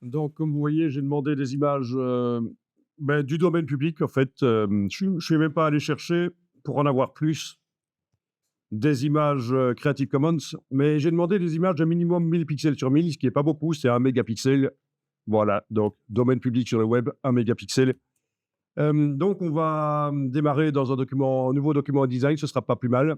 Donc, comme vous voyez, j'ai demandé des images du domaine public, en fait. Je ne suis même pas allé chercher pour en avoir plus des images Creative Commons, mais j'ai demandé des images de minimum 1000 pixels sur 1000, ce qui n'est pas beaucoup, c'est un mégapixel. Voilà, donc domaine public sur le web, un mégapixel. Donc, on va démarrer dans un nouveau document design, ce sera pas plus mal.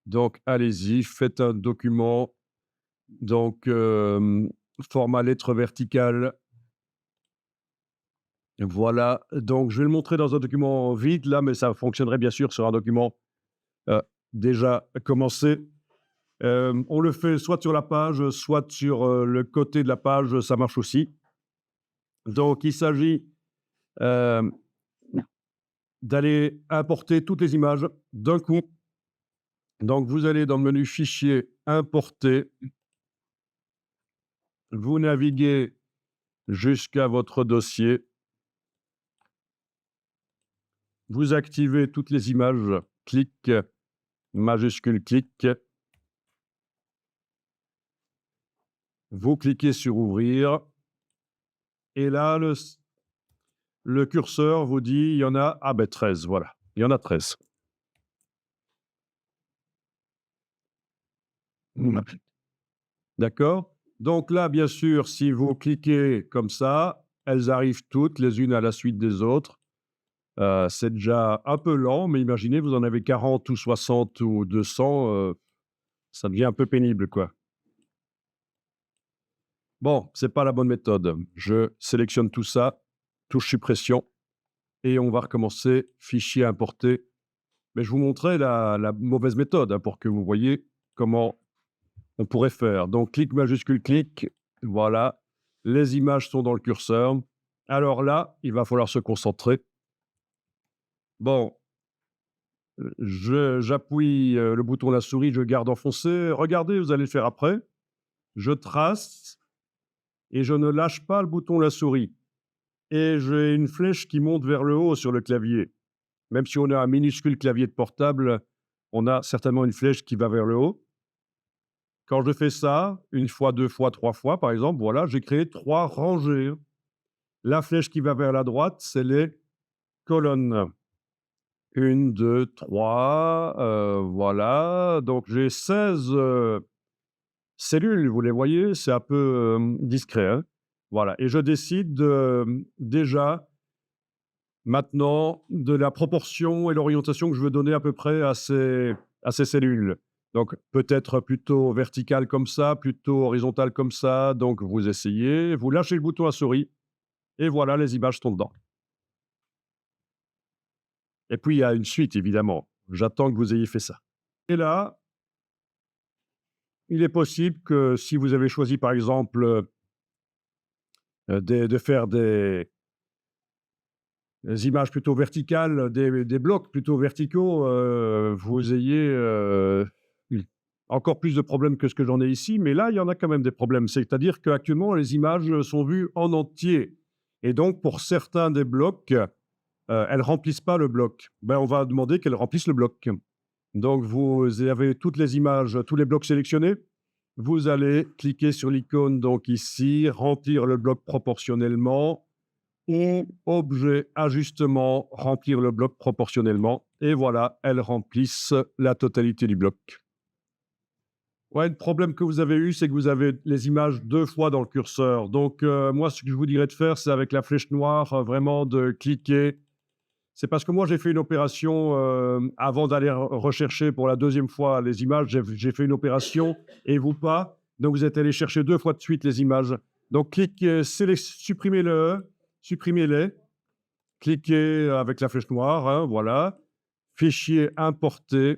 Donc, allez-y, faites un document. Donc, format lettre verticale. Voilà, donc je vais le montrer dans un document vide là, mais ça fonctionnerait bien sûr sur un document, heu, déjà commencé. On le fait soit sur la page, soit sur, le côté de la page, ça marche aussi. Donc il s'agit, hem, d'aller importer toutes les images d'un coup. Donc vous allez dans le menu Fichier, Importer, vous naviguez jusqu'à votre dossier, vous activez toutes les images, clic, majuscule clic. Vous cliquez sur Ouvrir et là, le curseur vous dit, il y en a, 13, voilà, il y en a 13. D'accord? Donc là, bien sûr, si vous cliquez comme ça, elles arrivent toutes les unes à la suite des autres. C'est déjà un peu lent, mais imaginez, vous en avez 40 ou 60 ou 200, ça devient un peu pénible, quoi. Bon, c'est pas la bonne méthode. Je sélectionne tout ça, touche suppression et on va recommencer, fichier importer. Mais je vous montrais la mauvaise méthode, hein, pour que vous voyez comment on pourrait faire. Donc clic majuscule clic, voilà, les images sont dans le curseur. Alors là, il va falloir se concentrer. Bon, je j'appuie, le bouton de la souris, je garde enfoncé. Regardez, vous allez le faire après. Je trace et je ne lâche pas le bouton de la souris et j'ai une flèche qui monte vers le haut sur le clavier. Même si on a un minuscule clavier de portable, on a certainement une flèche qui va vers le haut. Quand je fais ça, une fois, 2 fois, 3 fois, par exemple, voilà, j'ai créé 3 rangées. La flèche qui va vers la droite, c'est les colonnes. 1, 2, 3, voilà, donc j'ai 16 cellules, vous les voyez? C'est un peu, discret, hein? Voilà et je décide, déjà, maintenant, de la proportion et l'orientation que je veux donner à peu près à ces cellules. Donc peut-être plutôt vertical comme ça, plutôt horizontal comme ça. Donc vous essayez, vous lâchez le bouton à souris et voilà, les images sont dedans. Et puis il y a une suite évidemment. J'attends que vous ayez fait ça. Et là, il est possible que si vous avez choisi par exemple, de faire des images plutôt verticales, des blocs plutôt verticaux, vous ayez, u encore plus de problèmes que ce que j'en ai ici, mais là, il y en a quand même des problèmes. C'est-à-dire qu'actuellement, les images, sont vues en entier et donc pour certains des blocs, elles remplissent pas le bloc. Ben, on va demander qu'elles remplissent le bloc. Donc vous avez toutes les images, tous les blocs sélectionnés. Vous allez cliquer sur l'icône donc ici, remplir le bloc proportionnellement ou objet, ajustement, remplir le bloc proportionnellement et voilà, elles remplissent la totalité du bloc. Ouais, le problème que vous avez eu, c'est que vous avez les images 2 fois dans le curseur. Donc, moi, ce que je vous dirais de faire, c'est avec la flèche noire, vraiment de cliquer. C'est parce que moi, j'ai fait une opération, avant d'aller rechercher pour la deuxième fois les images, j'ai fait une opération et vous pas. Donc vous êtes allé chercher 2 fois de suite les images. Donc cliquez, supprimez-le, supprimez-les. Cliquez avec la flèche noire, hein, voilà. Fichier importer,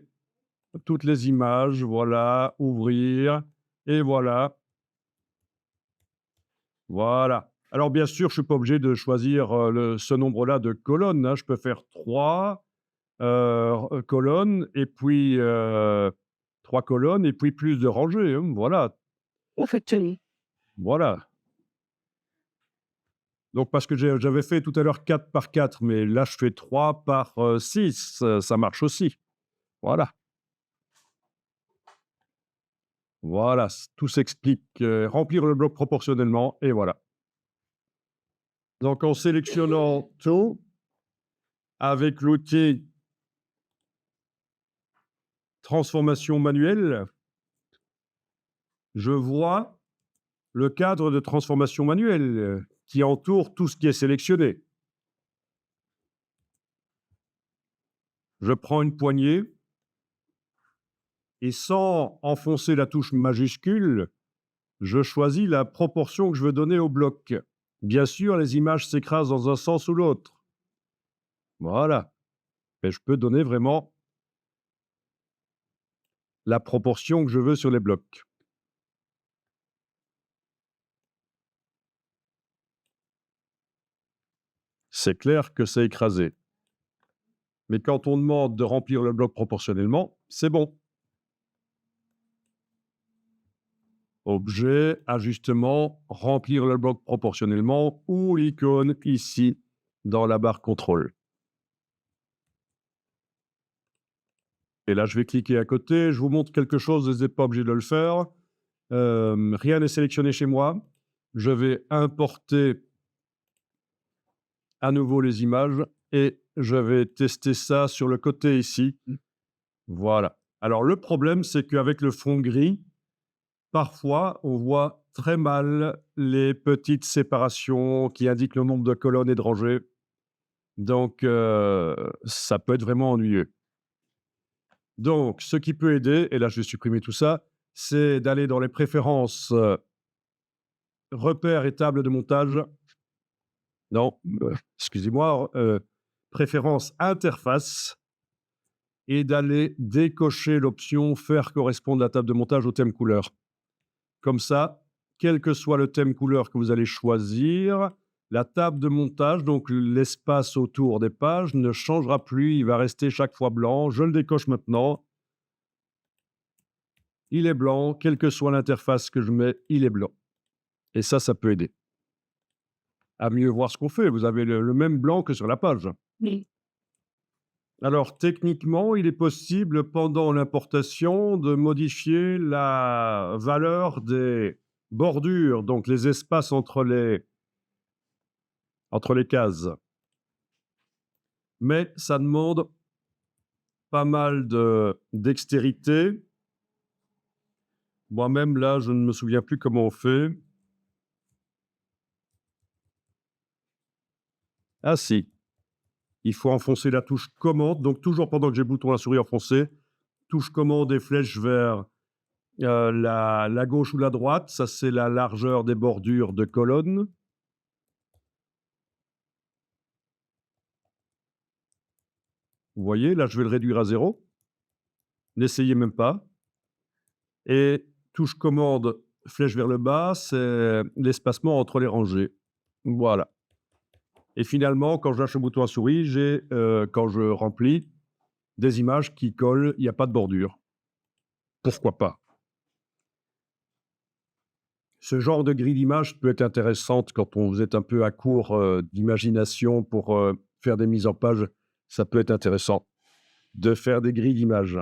toutes les images, voilà, ouvrir et voilà, voilà. Alors bien sûr, je suis pas obligé de choisir, ce nombre-là de colonnes, hein. Je peux faire 3 colonnes et puis, 3 colonnes et puis plus de rangées, hein, voilà, Effectivement. voilà. Donc parce que j'avais fait tout à l'heure 4 par 4, mais là je fais 3 par, 6, ça marche aussi. Voilà. Voilà, tout s'explique. Remplir le bloc proportionnellement et voilà. Donc en sélectionnant tout, avec l'outil transformation manuelle, je vois le cadre de transformation manuelle qui entoure tout ce qui est sélectionné. Je prends une poignée et sans enfoncer la touche majuscule, je choisis la proportion que je veux donner au bloc. Bien sûr, les images s'écrasent dans un sens ou l'autre. Voilà. Mais je peux donner vraiment la proportion que je veux sur les blocs. C'est clair que c'est écrasé. Mais quand on demande de remplir le bloc proportionnellement, c'est bon. Objet, ajustement, remplir le bloc proportionnellement ou l'icône ici dans la barre contrôle. Et là, je vais cliquer à côté. Je vous montre quelque chose, vous n'êtes pas obligé de le faire. Rien n'est sélectionné chez moi. Je vais importer à nouveau les images et je vais tester ça sur le côté ici. Voilà. Alors, le problème, c'est qu'avec le fond gris, parfois, on voit très mal les petites séparations qui indiquent le nombre de colonnes et de rangées. Donc, ça peut être vraiment ennuyeux. Donc, ce qui peut aider, et là, je vais supprimer tout ça, c'est d'aller dans les préférences repères et table de montage. Non, excusez-moi, préférences interface et d'aller décocher l'option faire correspondre la table de montage au thème couleur. Comme ça, quel que soit le thème couleur que vous allez choisir, la table de montage, donc l'espace autour des pages, ne changera plus, il va rester chaque fois blanc. Je le décoche maintenant. Il est blanc, quelle que soit l'interface que je mets, il est blanc. Et ça peut aider à mieux voir ce qu'on fait. Vous avez le même blanc que sur la page. Oui. Alors, techniquement, il est possible, pendant l'importation, de modifier la valeur des bordures, donc les espaces entre les cases. Mais ça demande pas mal de dextérité. Moi-même, là, je ne me souviens plus comment on fait. Ah si, il faut enfoncer la touche commande, donc toujours pendant que j'ai le bouton à la souris enfoncé, touche commande et flèche vers la gauche ou la droite, ça c'est la largeur des bordures de colonnes. Vous voyez, là je vais le réduire à 0. N'essayez même pas. Et touche commande, flèche vers le bas, c'est l'espacement entre les rangées. Voilà. Et finalement, quand je lâche le bouton à souris, j'ai, quand je remplis, des images qui collent, il n'y a pas de bordure. Pourquoi pas? Ce genre de grille d'images peut être intéressante quand vous êtes un peu à court d'imagination pour faire des mises en page. Ça peut être intéressant de faire des grilles d'images.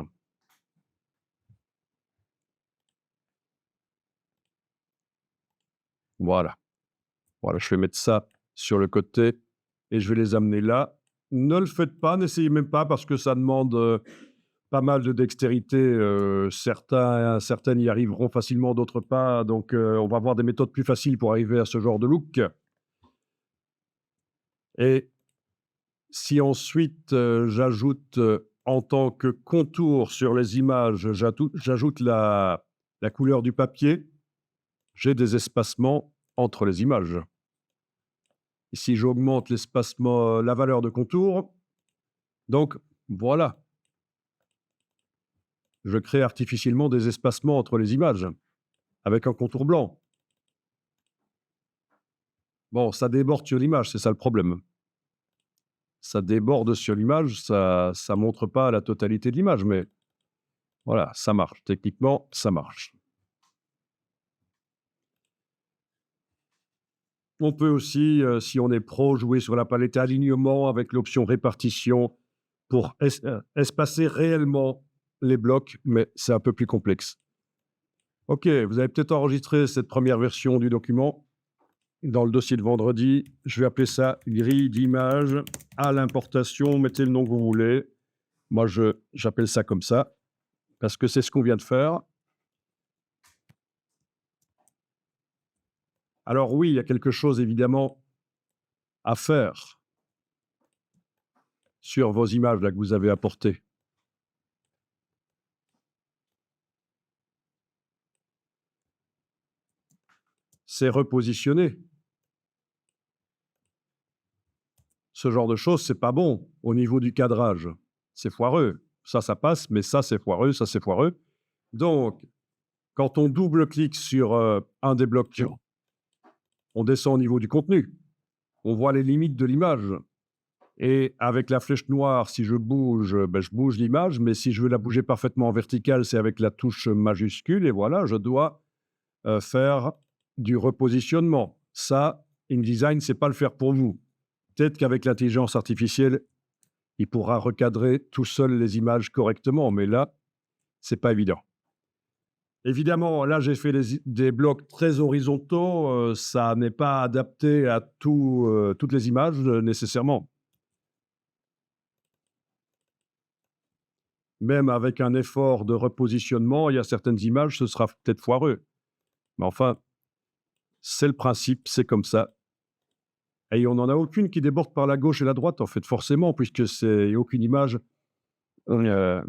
Voilà. Voilà, je vais mettre ça sur le côté et je vais les amener là. Ne le faites pas, n'essayez même pas parce que ça demande pas mal de dextérité. Certaines y arriveront facilement, d'autres pas. Donc, on va avoir des méthodes plus faciles pour arriver à ce genre de look. Et si ensuite j'ajoute en tant que contour sur les images, j'ajoute la couleur du papier, j'ai des espacements entre les images. Ici, j'augmente l'espacement, la valeur de contour. Donc, voilà. Je crée artificiellement des espacements entre les images avec un contour blanc. Bon, ça déborde sur l'image, c'est ça le problème. Ça déborde sur l'image, ça montre pas la totalité de l'image, mais voilà, ça marche. Techniquement, ça marche. On peut aussi, si on est pro, jouer sur la palette alignement avec l'option répartition pour espacer réellement les blocs, mais c'est un peu plus complexe. OK, vous avez peut-être enregistré cette première version du document dans le dossier de vendredi. Je vais appeler ça grille d'image à l'importation. Mettez le nom que vous voulez. Moi, j'appelle ça comme ça parce que c'est ce qu'on vient de faire. Alors oui, il y a quelque chose évidemment à faire sur vos images là que vous avez apportées. C'est repositionner. Ce genre de choses, c'est pas bon au niveau du cadrage. C'est foireux. Ça passe, mais ça, c'est foireux, ça, c'est foireux. Donc, quand on double-clique sur un des blocs, on descend au niveau du contenu. On voit les limites de l'image. Et avec la flèche noire, si je bouge, ben, je bouge l'image, mais si je veux la bouger parfaitement en verticale, c'est avec la touche majuscule. Et voilà, je dois faire du repositionnement. Ça, InDesign ne sait pas le faire pour vous. Peut-être qu'avec l'intelligence artificielle, il pourra recadrer tout seul les images correctement, mais là, c'est pas évident. Évidemment, là, j'ai fait des blocs très horizontaux, ça n'est pas adapté à toutes les images nécessairement. Même avec un effort de repositionnement, il y a certaines images, ce sera peut-être foireux. Mais enfin, c'est le principe, c'est comme ça. Et on n'en a aucune qui déborde par la gauche et la droite, en fait, forcément, puisque c'est aucune image.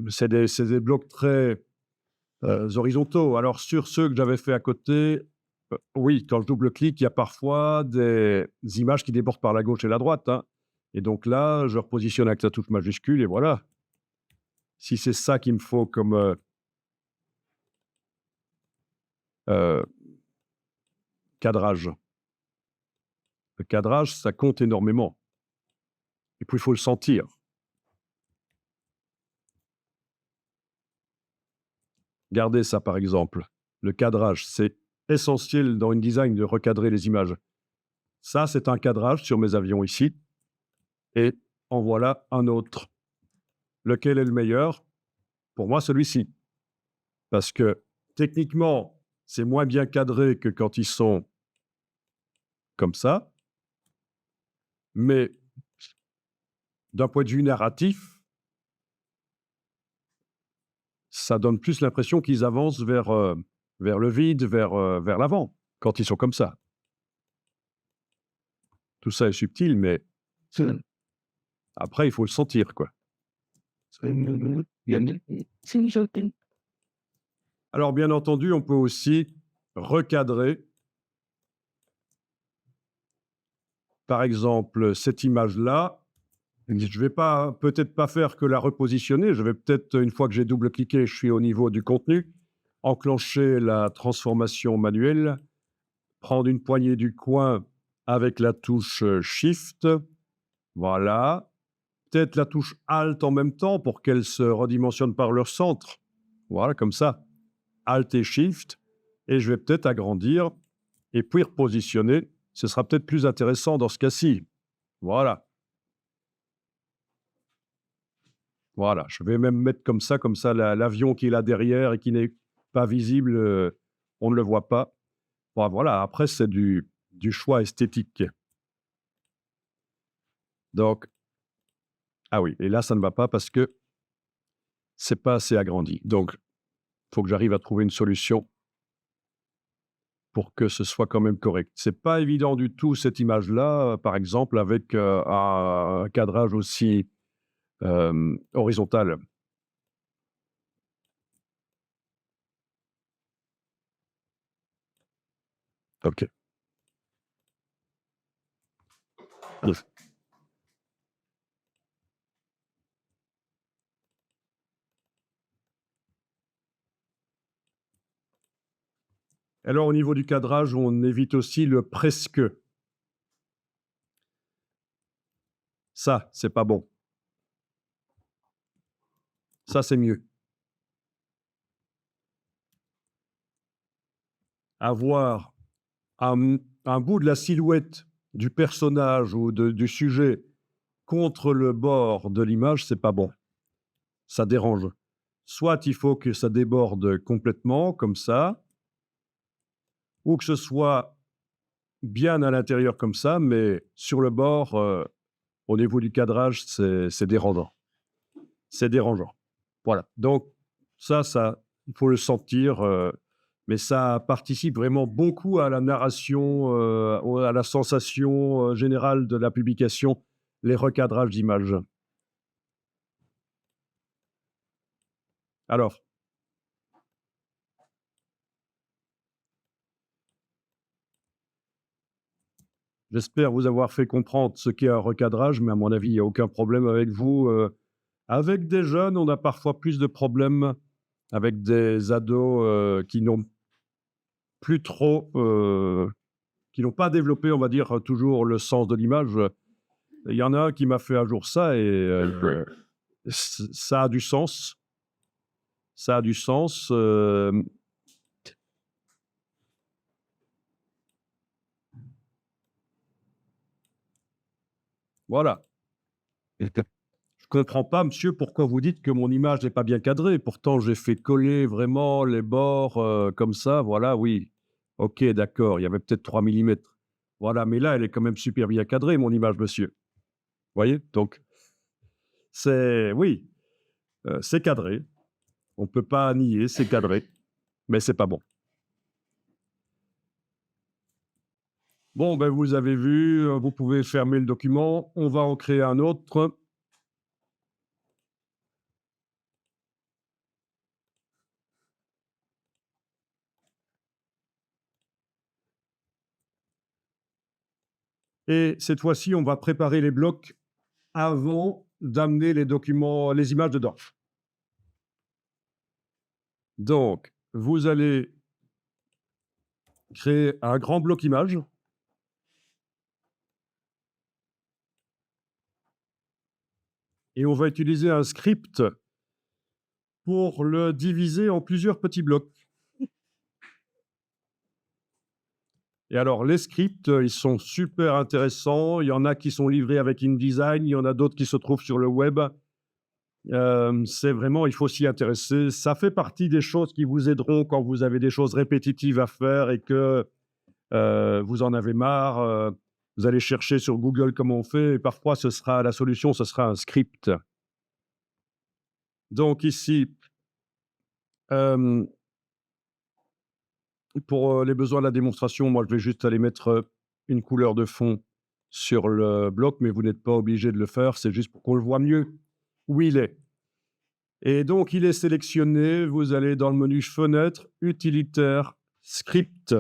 C'est des blocs très horizontaux. Alors, sur ceux que j'avais fait à côté, oui, quand je double-clique, il y a parfois des images qui débordent par la gauche et la droite, hein. Et donc là, je repositionne avec la touche majuscule et voilà. Si c'est ça qu'il me faut comme euh, cadrage. Le cadrage, ça compte énormément. Et puis, il faut le sentir. Regardez ça, par exemple. Le cadrage, c'est essentiel dans InDesign de recadrer les images. Ça, c'est un cadrage sur mes avions ici. Et en voilà un autre. Lequel est le meilleur? Pour moi, celui-ci. Parce que techniquement, c'est moins bien cadré que quand ils sont comme ça. Mais d'un point de vue narratif, ça donne plus l'impression qu'ils avancent vers le vide, vers l'avant, quand ils sont comme ça. Tout ça est subtil, mais après, il faut le sentir, quoi. Alors, bien entendu, on peut aussi recadrer, par exemple, cette image-là. Je ne vais peut-être pas faire que la repositionner. Je vais peut-être, une fois que j'ai double-cliqué, je suis au niveau du contenu, enclencher la transformation manuelle, prendre une poignée du coin avec la touche Shift. Voilà. Peut-être la touche Alt en même temps pour qu'elle se redimensionne par leur centre. Voilà, comme ça. Alt et Shift. Et je vais peut-être agrandir et puis repositionner. Ce sera peut-être plus intéressant dans ce cas-ci. Voilà. Voilà, je vais même mettre comme ça l'avion qui est là derrière et qui n'est pas visible, on ne le voit pas. Bon, voilà, après c'est du choix esthétique. Donc ah oui, et là ça ne va pas parce que c'est pas assez agrandi. Donc il faut que j'arrive à trouver une solution pour que ce soit quand même correct. C'est pas évident du tout cette image-là, par exemple avec, un cadrage aussi, horizontal. OK. Alors au niveau du cadrage, on évite aussi le presque. Ça, c'est pas bon. Ça, c'est mieux. Avoir un bout de la silhouette du personnage ou du sujet contre le bord de l'image, c'est pas bon. Ça dérange. soit il faut que ça déborde complètement, comme ça, ou que ce soit bien à l'intérieur comme ça, mais sur le bord, au niveau du cadrage, c'est dérangeant. C'est dérangeant. Voilà. Donc ça, il faut le sentir, mais ça participe vraiment beaucoup à la narration, à la sensation, générale de la publication, les recadrages d'images. Alors, j'espère vous avoir fait comprendre ce qu'est un recadrage, mais à mon avis, il n'y a aucun problème avec vous. Avec des jeunes, on a parfois plus de problèmes avec des ados qui n'ont plus trop, qui n'ont pas développé, on va dire, toujours le sens de l'image. Il y en a un qui m'a fait un jour ça et ça a du sens. Ça a du sens. Voilà. Je comprends pas, monsieur, pourquoi vous dites que mon image n'est pas bien cadrée. Pourtant, j'ai fait coller vraiment les bords comme ça. Voilà, oui. Ok, d'accord. Il y avait peut-être 3 millimètres. Voilà, mais là, elle est quand même super bien cadrée, mon image, monsieur. Vous voyez? Donc, oui, c'est cadré. On ne peut pas nier, c'est cadré, mais c'est pas bon. Bon, ben, vous avez vu, vous pouvez fermer le document. On va en créer un autre. Et cette fois-ci, on va préparer les blocs avant d'amener les documents, les images dedans. Donc, vous allez créer un grand bloc image. Et on va utiliser un script pour le diviser en plusieurs petits blocs. Et alors, les scripts, ils sont super intéressants. Il y en a qui sont livrés avec InDesign, il y en a d'autres qui se trouvent sur le web. C'est vraiment, il faut s'y intéresser. Ça fait partie des choses qui vous aideront quand vous avez des choses répétitives à faire et que vous en avez marre. Vous allez chercher sur Google comment on fait et parfois la solution, ce sera un script. Donc ici, pour les besoins de la démonstration, moi, je vais juste aller mettre une couleur de fond sur le bloc, mais vous n'êtes pas obligé de le faire. C'est juste pour qu'on le voit mieux où il est. Et donc, il est sélectionné. Vous allez dans le menu Fenêtre, Utilitaire, Script.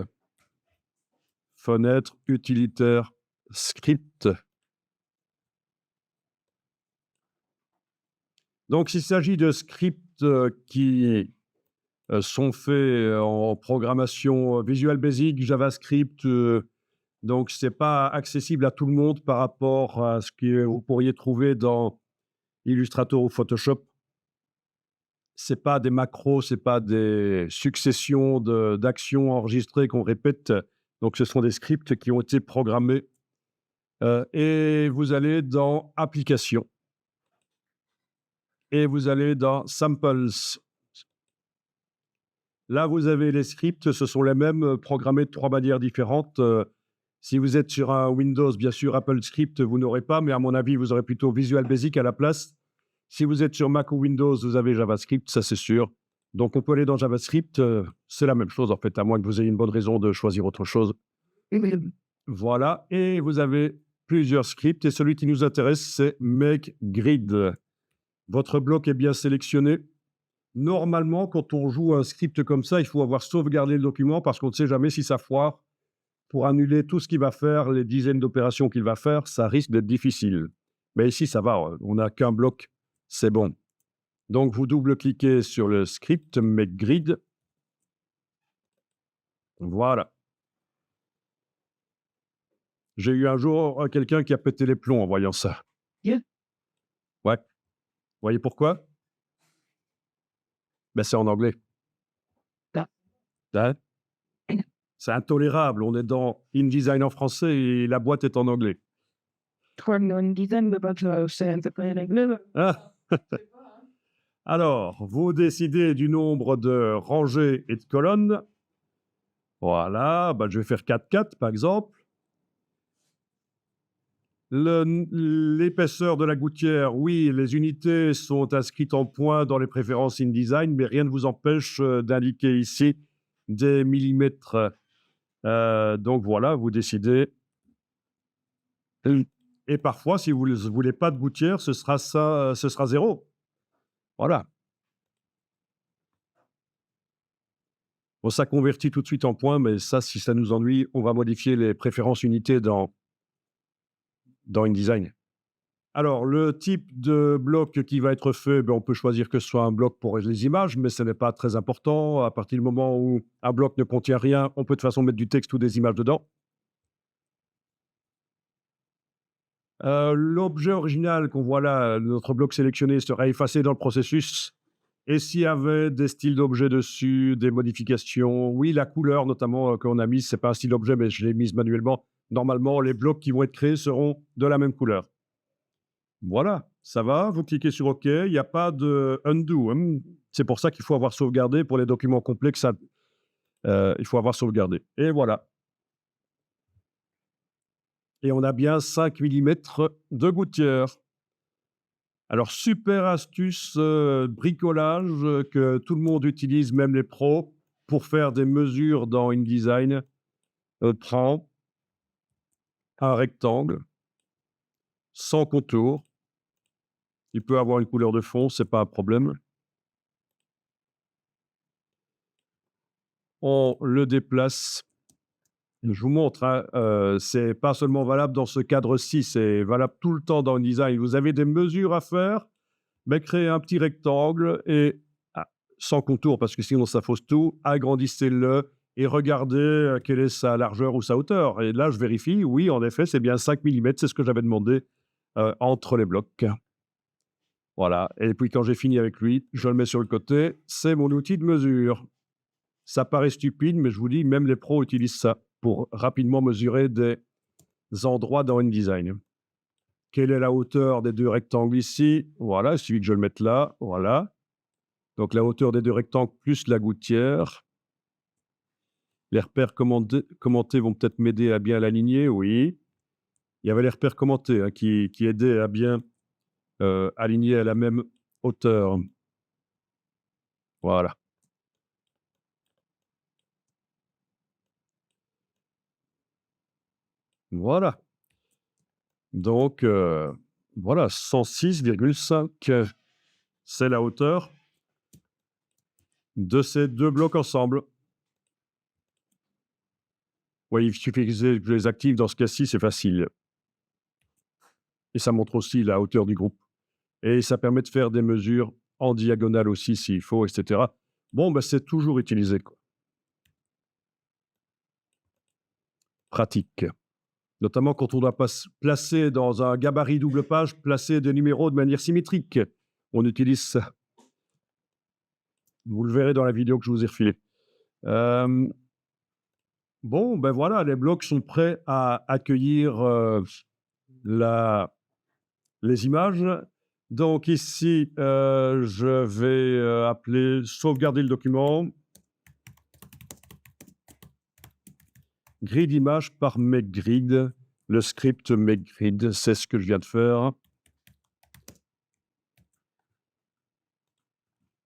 Fenêtre, Utilitaire, Script. Donc, il s'agit de scripts qui sont faits en programmation Visual Basic, JavaScript. Donc, ce n'est pas accessible à tout le monde par rapport à ce que vous pourriez trouver dans Illustrator ou Photoshop. Ce n'est pas des macros, ce n'est pas des successions d'actions enregistrées qu'on répète. Donc, ce sont des scripts qui ont été programmés. Et vous allez dans Applications. Et vous allez dans Samples. Là, vous avez les scripts, ce sont les mêmes programmés de 3 manières différentes. Si vous êtes sur un Windows, bien sûr, Apple Script, vous n'aurez pas, mais à mon avis, vous aurez plutôt Visual Basic à la place. Si vous êtes sur Mac ou Windows, vous avez JavaScript, ça c'est sûr. Donc, on peut aller dans JavaScript, c'est la même chose en fait, à moins que vous ayez une bonne raison de choisir autre chose. Voilà, et vous avez plusieurs scripts, et celui qui nous intéresse, c'est Make Grid. Votre bloc est bien sélectionné. Normalement, quand on joue un script comme ça, il faut avoir sauvegardé le document parce qu'on ne sait jamais si ça foire. Pour annuler tout ce qu'il va faire, les dizaines d'opérations qu'il va faire, ça risque d'être difficile. Mais ici, ça va, on n'a qu'un bloc, c'est bon. Donc, vous double-cliquez sur le script Make Grid. Voilà. J'ai eu un jour quelqu'un qui a pété les plombs en voyant ça. Yeah. Ouais. Vous voyez pourquoi? Ben, c'est en anglais. Ah. Hein? C'est intolérable. On est dans InDesign en français et la boîte est en anglais. Gewoon een design, maar wat we zijn te plannen. Ah. Alors, vous décidez du nombre de rangées et de colonnes. Voilà, bah, je vais faire 4-4 par exemple. L'épaisseur de la gouttière, oui, les unités sont inscrites en points dans les préférences InDesign, mais rien ne vous empêche d'indiquer ici des millimètres. Donc voilà, vous décidez. Et parfois, si vous ne voulez pas de gouttière, ce sera ça, ce sera 0. Voilà. Bon, ça convertit tout de suite en points, mais ça, si ça nous ennuie, on va modifier les préférences unités dans InDesign. Alors, le type de bloc qui va être fait, ben, on peut choisir que ce soit un bloc pour les images, mais ce n'est pas très important. À partir du moment où un bloc ne contient rien, on peut de toute façon mettre du texte ou des images dedans. L'objet original qu'on voit là, notre bloc sélectionné, sera effacé dans le processus. Et s'il y avait des styles d'objets dessus, des modifications, oui, la couleur notamment qu'on a mise, c'est pas un style d'objet, mais je l'ai mise manuellement. Normalement, les blocs qui vont être créés seront de la même couleur. Voilà, ça va, vous cliquez sur OK, il n'y a pas de undo, hein. C'est pour ça qu'il faut avoir sauvegardé pour les documents complets que ça, il faut avoir sauvegardé. Et voilà. Et on a bien 5 millimètres de gouttière. Alors, super astuce, bricolage, que tout le monde utilise, même les pros, pour faire des mesures dans InDesign. Prends un rectangle sans contour. Il peut avoir une couleur de fond, c'est pas un problème. On le déplace. Je vous montre, hein, c'est pas seulement valable dans ce cadre-ci, c'est valable tout le temps dans InDesign. Vous avez des mesures à faire, mais créez un petit rectangle et sans contour parce que sinon ça fausse tout, agrandissez-le et regardez, quelle est sa largeur ou sa hauteur et là je vérifie, oui, en effet, c'est bien 5 millimètres, c'est ce que j'avais demandé, entre les blocs. Voilà et puis quand j'ai fini avec lui, je le mets sur le côté, c'est mon outil de mesure. Ça paraît stupide, mais je vous dis, même les pros utilisent ça pour rapidement mesurer des endroits dans InDesign. Quelle est la hauteur des 2 rectangles ici? Voilà, il suffit que je le mette là, voilà. Donc la hauteur des 2 rectangles plus la gouttière. Les repères commentés vont peut-être m'aider à bien l'aligner, oui. Il y avait les repères commentés, hein, qui aidaient à bien, aligner à la même hauteur. Voilà. Voilà. Donc voilà, 106,5, c'est la hauteur de ces 2 blocs ensemble. Oui, il suffit que je les active dans ce cas-ci, c'est facile. Et ça montre aussi la hauteur du groupe. Et ça permet de faire des mesures en diagonale aussi s'il faut, et cetera. Bon, bah, c'est toujours utilisé, quoi. Pratique. Notamment quand on doit placer dans un gabarit double page, placer des numéros de manière symétrique. On utilise ça. Vous le verrez dans la vidéo que je vous ai refilée. Bon, ben voilà, les blocs sont prêts à accueillir les images. Donc ici, je vais appeler sauvegarder le document. Grid image par MakeGrid. Le script MakeGrid, c'est ce que je viens de faire.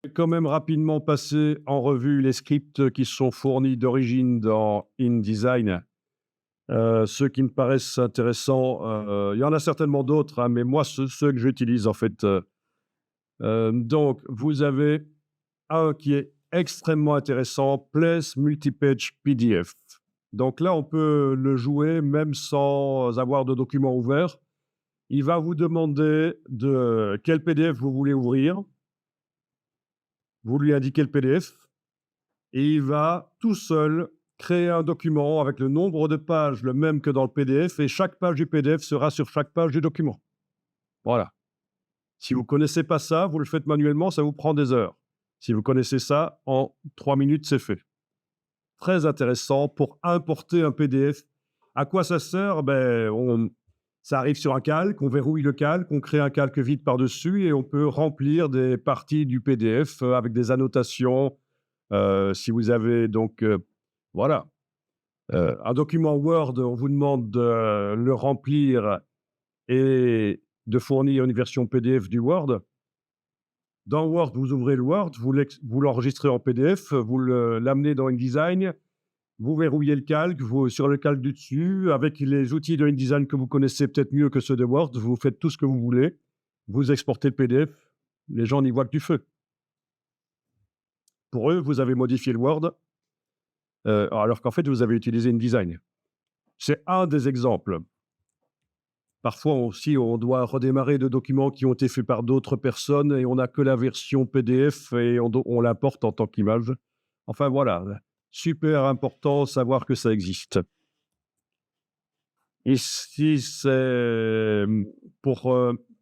Je vais quand même rapidement passer en revue les scripts qui sont fournis d'origine dans InDesign. Ceux qui me paraissent intéressants, il y en a certainement d'autres, hein, mais moi, ceux que j'utilise en fait. Donc, vous avez un qui est extrêmement intéressant, Place Multipage PDF. Donc là, on peut le jouer même sans avoir de document ouvert. Il va vous demander de quel PDF vous voulez ouvrir. Vous lui indiquez le PDF et il va tout seul créer un document avec le nombre de pages le même que dans le PDF et chaque page du PDF sera sur chaque page du document. Voilà. Si vous ne connaissez pas ça, vous le faites manuellement, ça vous prend des heures. Si vous connaissez ça, en 3 minutes, c'est fait. Très intéressant pour importer un PDF. À quoi ça sert? Ça arrive sur un calque, on verrouille le calque, on crée un calque vide par-dessus et on peut remplir des parties du PDF avec des annotations. Si vous avez donc, voilà, un document Word, on vous demande de le remplir et de fournir une version PDF du Word. Dans Word, vous ouvrez le Word, vous l'enregistrez en PDF, vous l'amenez dans InDesign, vous verrouillez le calque, sur le calque du dessus, avec les outils de InDesign que vous connaissez peut-être mieux que ceux de Word, vous faites tout ce que vous voulez, vous exportez le PDF, les gens n'y voient que du feu. Pour eux, vous avez modifié le Word, alors qu'en fait, vous avez utilisé InDesign. C'est un des exemples. Parfois aussi, on doit redémarrer de documents qui ont été faits par d'autres personnes et on n'a que la version PDF et on l'importe en tant qu'image. Enfin voilà, super important de savoir que ça existe. Ici, c'est pour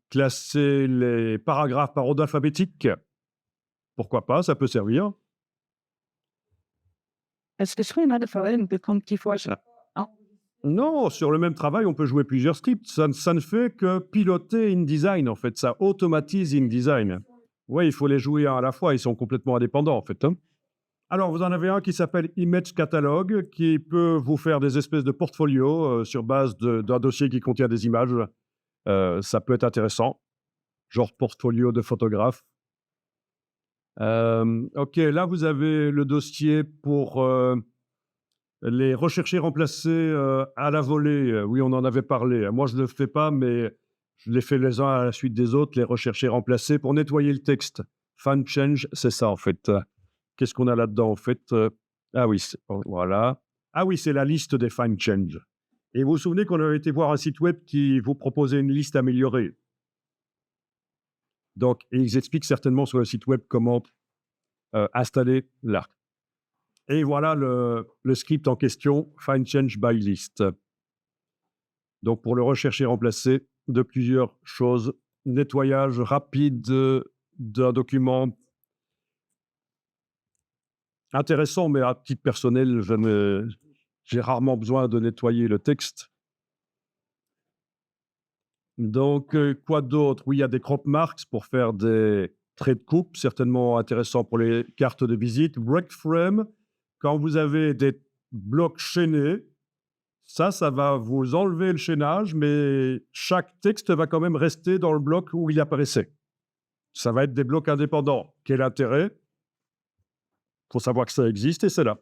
classer les paragraphes par ordre alphabétique. Pourquoi pas, ça peut servir. Est-ce que je ferais mal de comme qu'il faut ça? Non, sur le même travail, on peut jouer plusieurs scripts. Ça ne fait que piloter InDesign, en fait. Ça automatise InDesign. Oui, il faut les jouer un à la fois. Ils sont complètement indépendants, en fait, hein. Alors, vous en avez un qui s'appelle Image Catalog, qui peut vous faire des espèces de portfolios sur base d'un dossier qui contient des images. Ça peut être intéressant, genre portfolio de photographe. OK, là, vous avez le dossier pour les rechercher remplacés à la volée. Oui, on en avait parlé. Moi, je ne le fais pas, mais je les fais les uns à la suite des autres, les rechercher remplacés pour nettoyer le texte. Find change, c'est ça, en fait. Qu'est-ce qu'on a là-dedans, en fait? Ah oui, voilà. Ah oui, c'est la liste des find change. Et vous vous souvenez qu'on avait été voir un site web qui vous proposait une liste améliorée. Donc, et ils expliquent certainement sur le site web comment installer là. Et voilà le script en question, find change by list. Donc, pour le rechercher remplacer de plusieurs choses, nettoyage rapide d'un document intéressant, mais à titre personnel, j'ai rarement besoin de nettoyer le texte. Donc, quoi d'autre? Oui, il y a des crop marks pour faire des traits de coupe, certainement intéressant pour les cartes de visite. Break frame, quand vous avez des blocs chaînés, ça va vous enlever le chaînage, mais chaque texte va quand même rester dans le bloc où il apparaissait. Ça va être des blocs indépendants. Quel intérêt? Il faut savoir que ça existe et c'est là.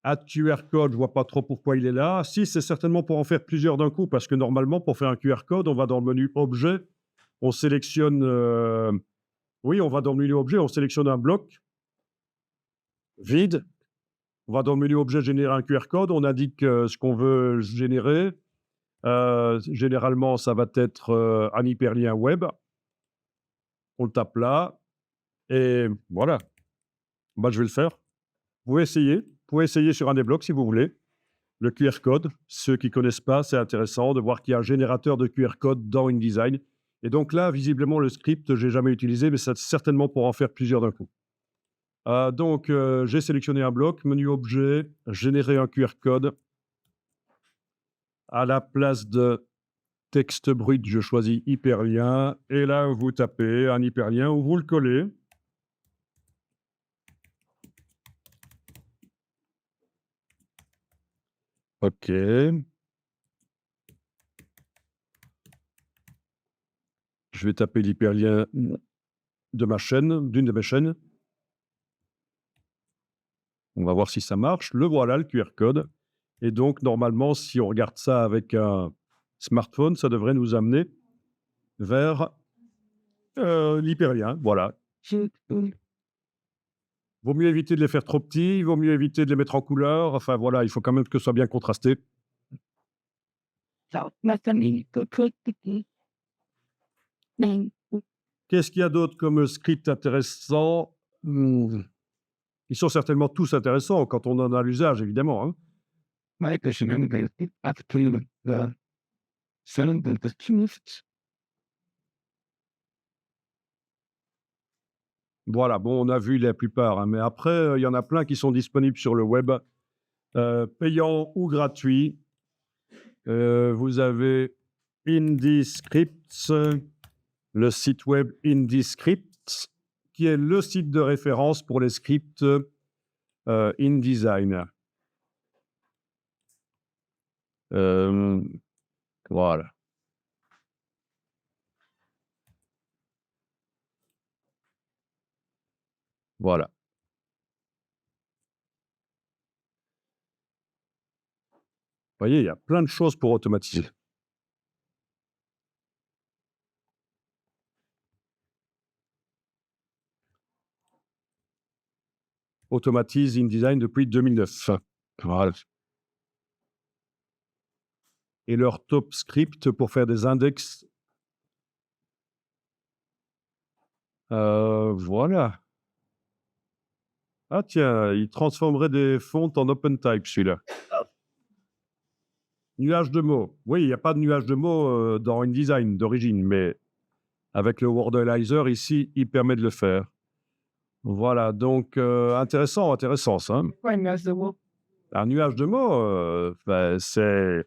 Add QR code, je vois pas trop pourquoi il est là. Si, c'est certainement pour en faire plusieurs d'un coup, parce que normalement, pour faire un QR code, on va dans le menu Objet, on sélectionne... oui, on va dans le menu Objet, on sélectionne un bloc vide. On va dans le menu Objet, générer un QR code, on indique ce qu'on veut générer. Généralement, ça va être un hyperlien web. On le tape là, et voilà. Bah, je vais le faire. Vous pouvez essayer sur un des blocs si vous voulez. Le QR code, ceux qui ne connaissent pas, c'est intéressant de voir qu'il y a un générateur de QR code dans InDesign. Et donc là, visiblement, le script, je n'ai jamais utilisé, mais c'est certainement pour en faire plusieurs d'un coup. Donc, j'ai sélectionné un bloc, menu objet, générer un QR code. À la place de texte brut, je choisis hyperlien. Et là, vous tapez un hyperlien ou vous le collez. OK. Je vais taper l'hyperlien de ma chaîne, d'une de mes chaînes. On va voir si ça marche. Le voilà, le QR code. Et donc, normalement, si on regarde ça avec un smartphone, ça devrait nous amener vers l'hyperlien. Voilà. Vaut mieux éviter de les faire trop petits, vaut mieux éviter de les mettre en couleur. Enfin, voilà, il faut quand même que ce soit bien contrasté. Qu'est-ce qu'il y a d'autre comme script intéressant? Ils sont certainement tous intéressants quand on en a l'usage, évidemment, hein. Voilà, bon, on a vu la plupart, hein, mais après, il y en a plein qui sont disponibles sur le web, payants ou gratuits. Vous avez IndyScripts, le site web IndyScripts, qui est le site de référence pour les scripts InDesign. Voilà. Voilà. Vous voyez, il y a plein de choses pour automatiser. Automatise InDesign depuis 2009. Voilà. Et leur top script pour faire des index. Voilà. Ah tiens, il transformerait des fontes en OpenType, celui-là. Nuage de mots. Oui, il n'y a pas de nuage de mots dans InDesign d'origine, mais avec le Wordalizer ici, il permet de le faire. Voilà, donc intéressant ça. Ouais, nuage de mots. Un nuage de mots, c'est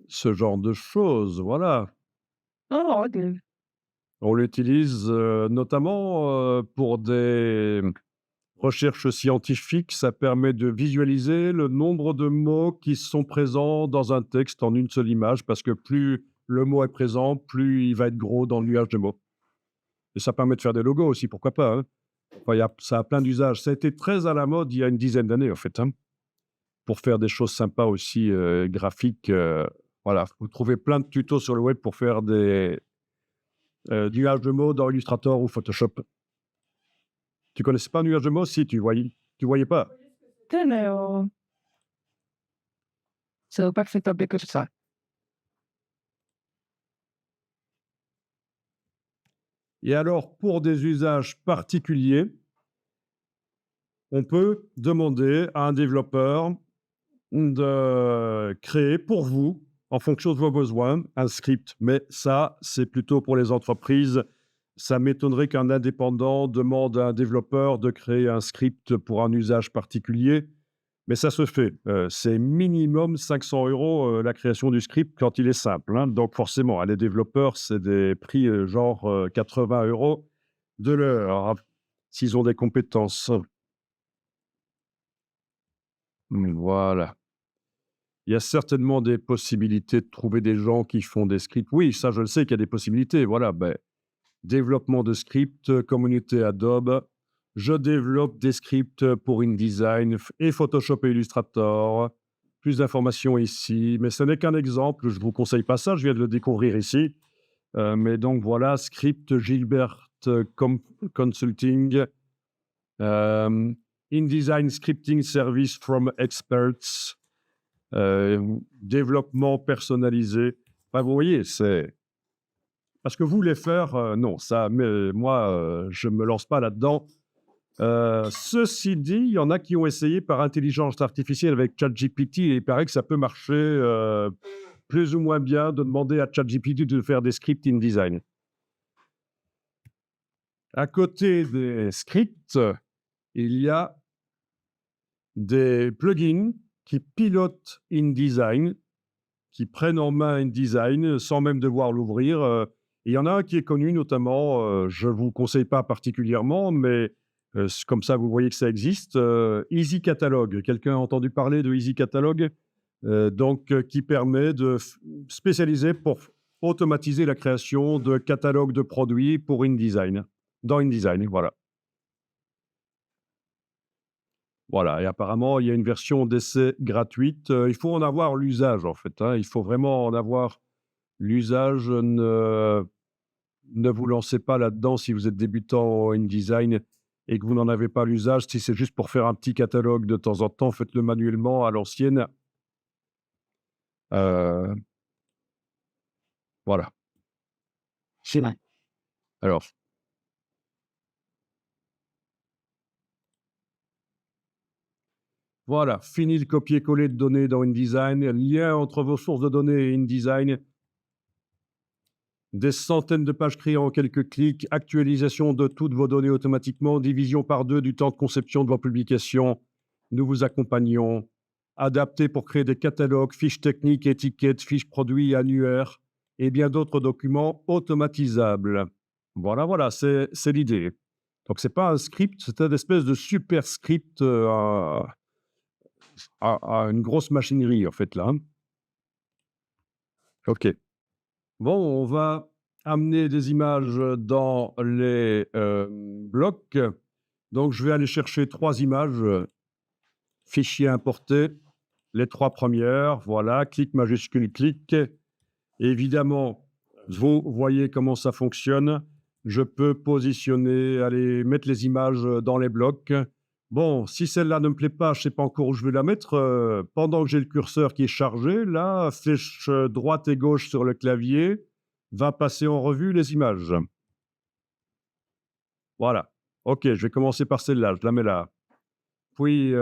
ce genre de choses, voilà. Oh, ok. On l'utilise notamment pour des recherches scientifiques. Ça permet de visualiser le nombre de mots qui sont présents dans un texte en une seule image, parce que plus le mot est présent, plus il va être gros dans le nuage de mots. Et ça permet de faire des logos aussi, pourquoi pas, hein. Enfin, ça a plein d'usages. Ça a été très à la mode il y a une dizaine d'années, en fait, hein, pour faire des choses sympas aussi, graphiques. Voilà, vous trouvez plein de tutos sur le web pour faire des nuages de mots dans Illustrator ou Photoshop. Tu connaissais pas nuage de mots? Si, tu voyais pas. Mais ça veut pas que c'est top que ça. Et alors, pour des usages particuliers, on peut demander à un développeur de créer pour vous, en fonction de vos besoins, un script. Mais ça, c'est plutôt pour les entreprises. Ça m'étonnerait qu'un indépendant demande à un développeur de créer un script pour un usage particulier. Mais ça se fait. C'est minimum 500 € la création du script quand il est simple, hein. Donc forcément, les développeurs, c'est des prix genre 80 € de l'heure, hein, s'ils ont des compétences. Voilà. Il y a certainement des possibilités de trouver des gens qui font des scripts. Oui, ça, je le sais qu'il y a des possibilités. Voilà, développement de scripts, communauté Adobe. Je développe des scripts pour InDesign et Photoshop et Illustrator. Plus d'informations ici, mais ce n'est qu'un exemple. Je ne vous conseille pas ça, je viens de le découvrir ici. Mais donc voilà, script Gilbert Consulting. InDesign Scripting Service from Experts. Développement personnalisé. Enfin, vous voyez, c'est... Parce que vous voulez faire, non, ça, mais moi, je ne me lance pas là-dedans. Ceci dit, il y en a qui ont essayé par intelligence artificielle avec ChatGPT et il paraît que ça peut marcher plus ou moins bien de demander à ChatGPT de faire des scripts InDesign. À côté des scripts, il y a des plugins qui pilotent InDesign, qui prennent en main InDesign sans même devoir l'ouvrir. Il y en a un qui est connu notamment, je ne vous conseille pas particulièrement, mais comme ça vous voyez que ça existe, Easy Catalog. Quelqu'un a entendu parler de Easy Catalog? Qui permet de spécialiser pour automatiser la création de catalogues de produits pour InDesign, dans InDesign, voilà. Voilà, et apparemment, il y a une version d'essai gratuite. Il faut en avoir l'usage, en fait, hein. Il faut vraiment en avoir l'usage. Ne vous lancez pas là-dedans si vous êtes débutant en InDesign et que vous n'en avez pas l'usage. Si c'est juste pour faire un petit catalogue de temps en temps, faites-le manuellement à l'ancienne. Voilà. C'est vrai. Alors, voilà, fini le copier-coller de données dans InDesign. Lien entre vos sources de données et InDesign. Des centaines de pages créées en quelques clics, actualisation de toutes vos données automatiquement, division par 2 du temps de conception de vos publications. Nous vous accompagnons. adaptés pour créer des catalogues, fiches techniques, étiquettes, fiches produits, annuaires et bien d'autres documents automatisables. Voilà, c'est l'idée. Donc, c'est pas un script, c'est une espèce de super script à une grosse machinerie, en fait, là. Hein. OK. Bon, on va amener des images dans les blocs. Donc, je vais aller chercher 3 images, fichier importé, les 3 premières, voilà, clic majuscule, clic. Évidemment, vous voyez comment ça fonctionne. Je peux positionner, aller mettre les images dans les blocs. Bon, si celle-là ne me plaît pas, je ne sais pas encore où je vais la mettre. Pendant que j'ai le curseur qui est chargé, là, flèche droite et gauche sur le clavier, va passer en revue les images. Voilà. OK, je vais commencer par celle-là, je la mets là. Puis,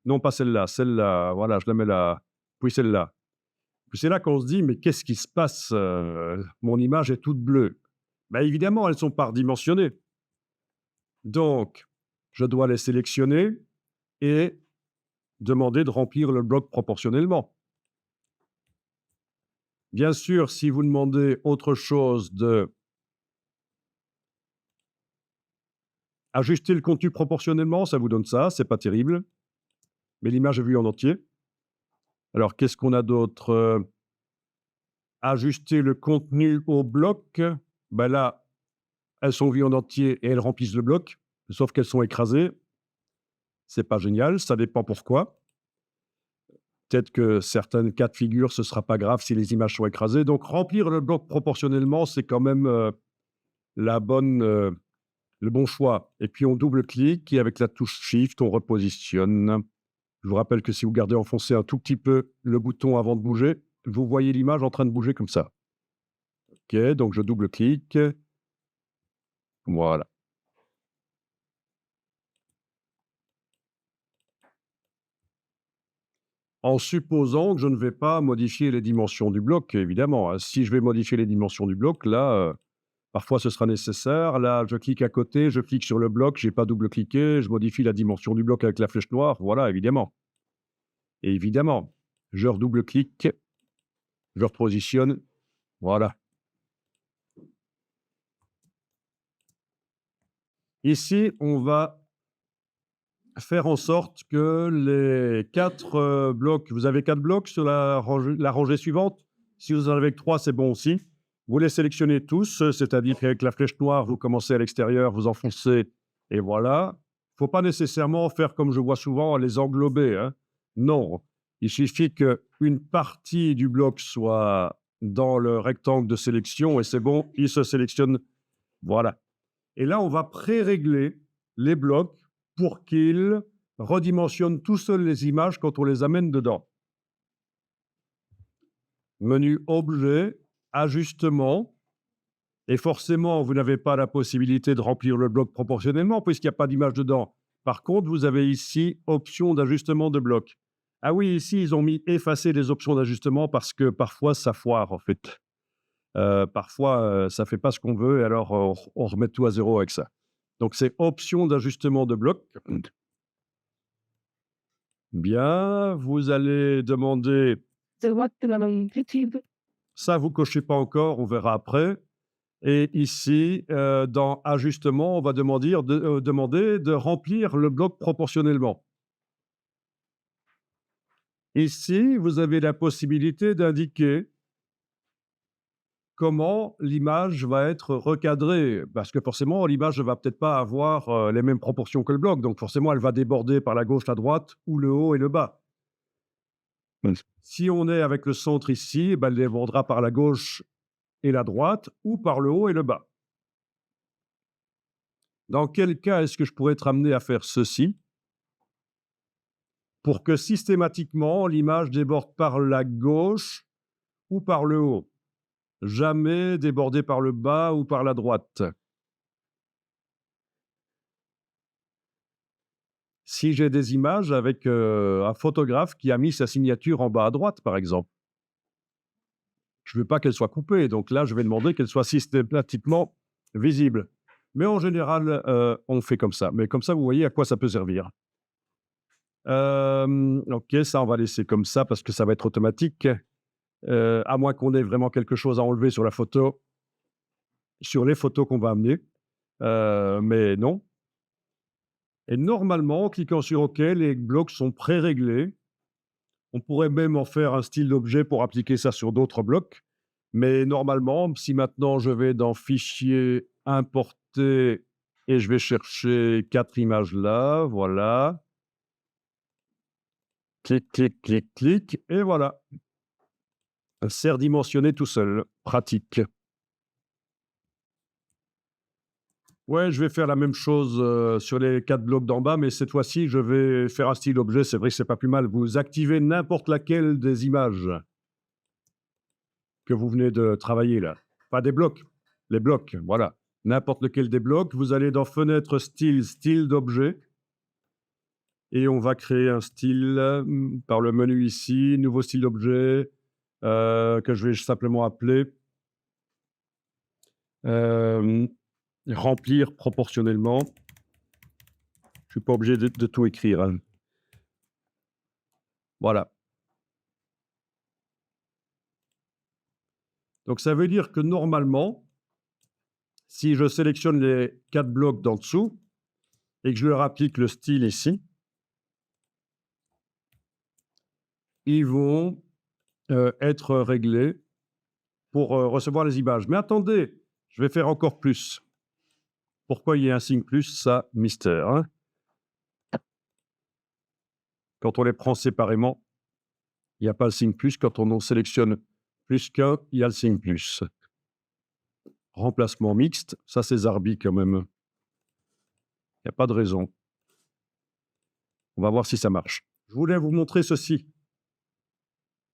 non pas celle-là, celle-là, voilà, je la mets là. Puis celle-là. Puis c'est là qu'on se dit: «Mais qu'est-ce qui se passe? Mon image est toute bleue». Ben évidemment, elles sont pas redimensionnées. Donc, je dois les sélectionner et demander de remplir le bloc proportionnellement. Bien sûr, si vous demandez autre chose de ajuster le contenu proportionnellement, ça vous donne ça, c'est pas terrible, mais l'image est vue en entier. Alors qu'est-ce qu'on a d'autre? Ajuster le contenu au bloc, ben là, elles sont vues en entier et elles remplissent le bloc, sauf qu'elles sont écrasées. C'est pas génial, ça dépend pourquoi. Peut-être que certains cas de figure, ce sera pas grave si les images sont écrasées. Donc remplir le bloc proportionnellement, c'est quand même, la bonne, le bon choix. Et puis on double-clique et avec la touche Shift, on repositionne. Je vous rappelle que si vous gardez enfoncé un tout petit peu le bouton avant de bouger, vous voyez l'image en train de bouger comme ça. OK, donc je double-clique. Voilà. En supposant que je ne vais pas modifier les dimensions du bloc, évidemment, hein. Si je vais modifier les dimensions du bloc, là, parfois ce sera nécessaire. Là, je clique à côté, je clique sur le bloc, j'ai pas double-cliqué, je modifie la dimension du bloc avec la flèche noire, voilà, évidemment. Et évidemment, je redouble-clique, je repositionne, voilà. Ici, on va faire en sorte que les 4 blocs, vous avez 4 blocs sur la rangée suivante. Si vous en avez que 3, c'est bon aussi. Vous les sélectionnez tous, c'est-à-dire qu'avec la flèche noire, vous commencez à l'extérieur, vous enfoncez et voilà. Il ne faut pas nécessairement faire comme je vois souvent, les englober, hein. Non, il suffit qu'une partie du bloc soit dans le rectangle de sélection et c'est bon, il se sélectionne. Voilà. Et là, on va pré-régler les blocs pour qu'ils redimensionnent tout seuls les images quand on les amène dedans. Menu Objet, Ajustement, et forcément, vous n'avez pas la possibilité de remplir le bloc proportionnellement puisqu'il n'y a pas d'image dedans. Par contre, vous avez ici Options d'ajustement de bloc. Ah oui, ici, ils ont mis effacer les options d'ajustement parce que parfois, ça foire, en fait. Parfois, ça ne fait pas ce qu'on veut et alors on remet tout à zéro avec ça. Donc, c'est Options d'ajustement de bloc. Bien, vous allez demander, C'est what the YouTube. ça vous cochez pas encore, on verra après. Et ici, dans Ajustement, on va demander de remplir le bloc proportionnellement. Ici, vous avez la possibilité d'indiquer comment l'image va être recadrée. Parce que forcément, l'image ne va peut-être pas avoir les mêmes proportions que le bloc. Donc forcément, elle va déborder par la gauche, la droite, ou le haut et le bas. Si on est avec le centre ici, elle débordera par la gauche et la droite, ou par le haut et le bas. Dans quel cas est-ce que je pourrais être amené à faire ceci pour que systématiquement l'image déborde par la gauche ou par le haut? Jamais déborder par le bas ou par la droite. Si j'ai des images avec un photographe qui a mis sa signature en bas à droite, par exemple, je ne veux pas qu'elle soit coupée. Donc là, je vais demander qu'elle soit systématiquement visible. Mais en général, on fait comme ça. Mais comme ça, vous voyez à quoi ça peut servir. OK, ça, on va laisser comme ça parce que ça va être automatique. À moins qu'on ait vraiment quelque chose à enlever sur la photo, sur les photos qu'on va amener, mais non. Et normalement, en cliquant sur OK, les blocs sont pré-réglés. On pourrait même en faire un style d'objet pour appliquer ça sur d'autres blocs. Mais normalement, si maintenant je vais dans Fichier, Importer et je vais chercher 4 images là, voilà. Clic, clic, clic, clic et voilà. Serre-dimensionné tout seul. Pratique. Ouais, je vais faire la même chose, sur les 4 blocs d'en bas, mais cette fois-ci, je vais faire un style objet. C'est vrai que c'est pas plus mal. Vous activez n'importe laquelle des images que vous venez de travailler là. Pas des blocs, les blocs, voilà. N'importe lequel des blocs. Vous allez dans Fenêtre, Style, Style d'objet et on va créer un style, par le menu ici, Nouveau style d'objet, que je vais simplement appeler, hem, Remplir proportionnellement. Je suis pas obligé de tout écrire, hein. Voilà. Donc ça veut dire que normalement, si je sélectionne les 4 blocs d'en dessous et que je leur applique le style ici, ils vont, être réglés pour, recevoir les images. Mais attendez, je vais faire encore plus. Pourquoi il y a un signe plus? Ça, mystère, hein. Quand on les prend séparément, il y a pas le signe plus. Quand on en sélectionne plus qu'un, il y a le signe plus. Remplacement mixte, ça c'est Zarbi quand même. Il y a pas de raison. On va voir si ça marche. Je voulais vous montrer ceci.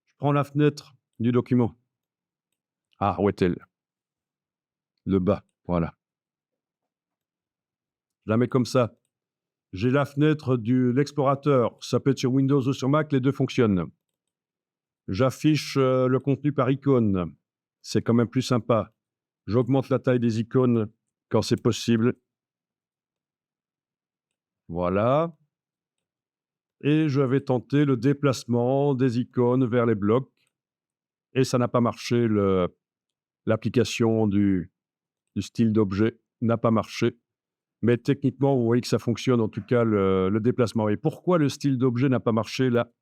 Je prends la fenêtre du document. Ah, où est-elle? Le bas, voilà. Je la mets comme ça. J'ai la fenêtre de l'explorateur. Ça peut être sur Windows ou sur Mac, les 2 fonctionnent. J'affiche, le contenu par icône. C'est quand même plus sympa. J'augmente la taille des icônes quand c'est possible. Voilà. Et je vais tenter le déplacement des icônes vers les blocs et ça n'a pas marché, l'application du style d'objet n'a pas marché. Mais techniquement, vous voyez que ça fonctionne, en tout cas le déplacement. Et pourquoi le style d'objet n'a pas marché là?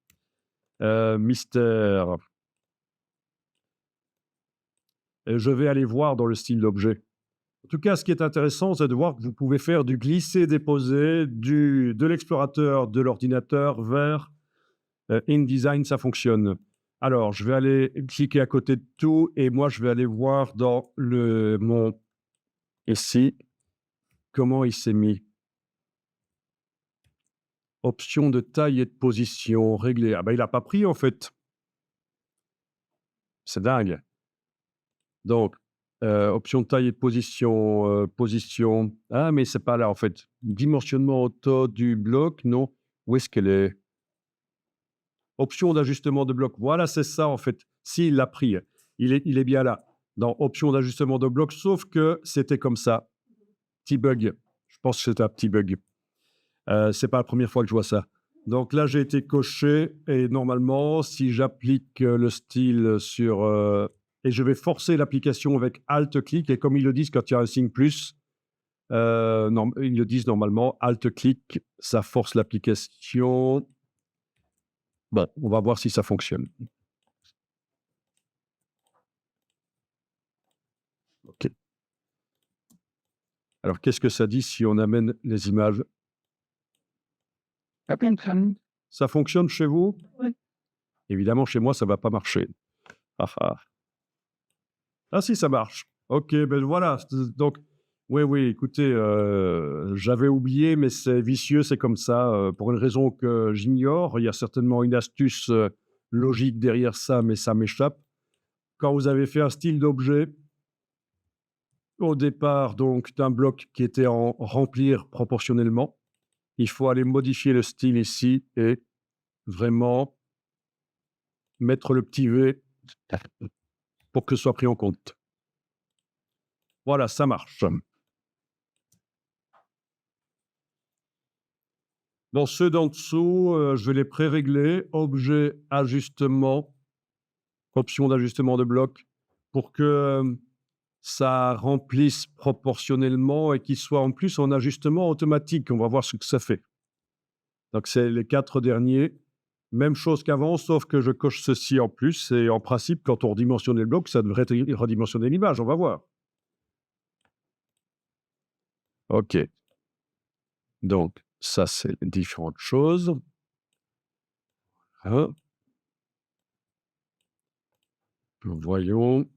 Mystère. Et je vais aller voir dans le style d'objet. En tout cas, ce qui est intéressant, c'est de voir que vous pouvez faire du glisser-déposer de l'explorateur de l'ordinateur vers InDesign, ça fonctionne. Alors, je vais aller cliquer à côté de tout et moi, je vais aller voir dans mon ici, comment il s'est mis. Option de taille et de position réglée. Ah ben, il n'a pas pris en fait. C'est dingue. Donc, option de taille et de position, position. Ah, mais c'est pas là en fait. Dimensionnement auto du bloc, non. Où est-ce qu'elle est? Option d'ajustement de bloc. Voilà, c'est ça en fait. S'il l'a pris, il est bien là, dans option d'ajustement de bloc, sauf que c'était comme ça. Petit bug. Je pense que c'est un petit bug. C'est pas la première fois que je vois ça. Donc là, j'ai été coché et normalement, si j'applique, le style sur, et je vais forcer l'application avec alt-clic et comme ils le disent quand il y a un signe plus, non, ils le disent normalement, alt-clic, ça force l'application. Bon, on va voir si ça fonctionne. OK. Alors qu'est-ce que ça dit si on amène les images? Appenzen. Ça fonctionne chez vous? Oui. Évidemment, chez moi, ça va pas marcher. Ah ah. Ah si, ça marche. OK, ben voilà, donc oui, oui, écoutez, j'avais oublié, mais c'est vicieux, c'est comme ça, pour une raison que j'ignore. Il y a certainement une astuce, logique derrière ça, mais ça m'échappe. Quand vous avez fait un style d'objet, au départ donc d'un bloc qui était en remplir proportionnellement, il faut aller modifier le style ici et vraiment mettre le petit V pour que ce soit pris en compte. Voilà, ça marche. Dans ceux d'en dessous, je vais les pré-régler. Objet, ajustement, option d'ajustement de bloc, pour que ça remplisse proportionnellement et qu'il soit en plus en ajustement automatique. On va voir ce que ça fait. Donc, c'est les 4 derniers. Même chose qu'avant, sauf que je coche ceci en plus. Et en principe, quand on redimensionne le bloc, ça devrait redimensionner l'image. On va voir. OK. Donc, ça, c'est les différentes choses. Hein. Voyons.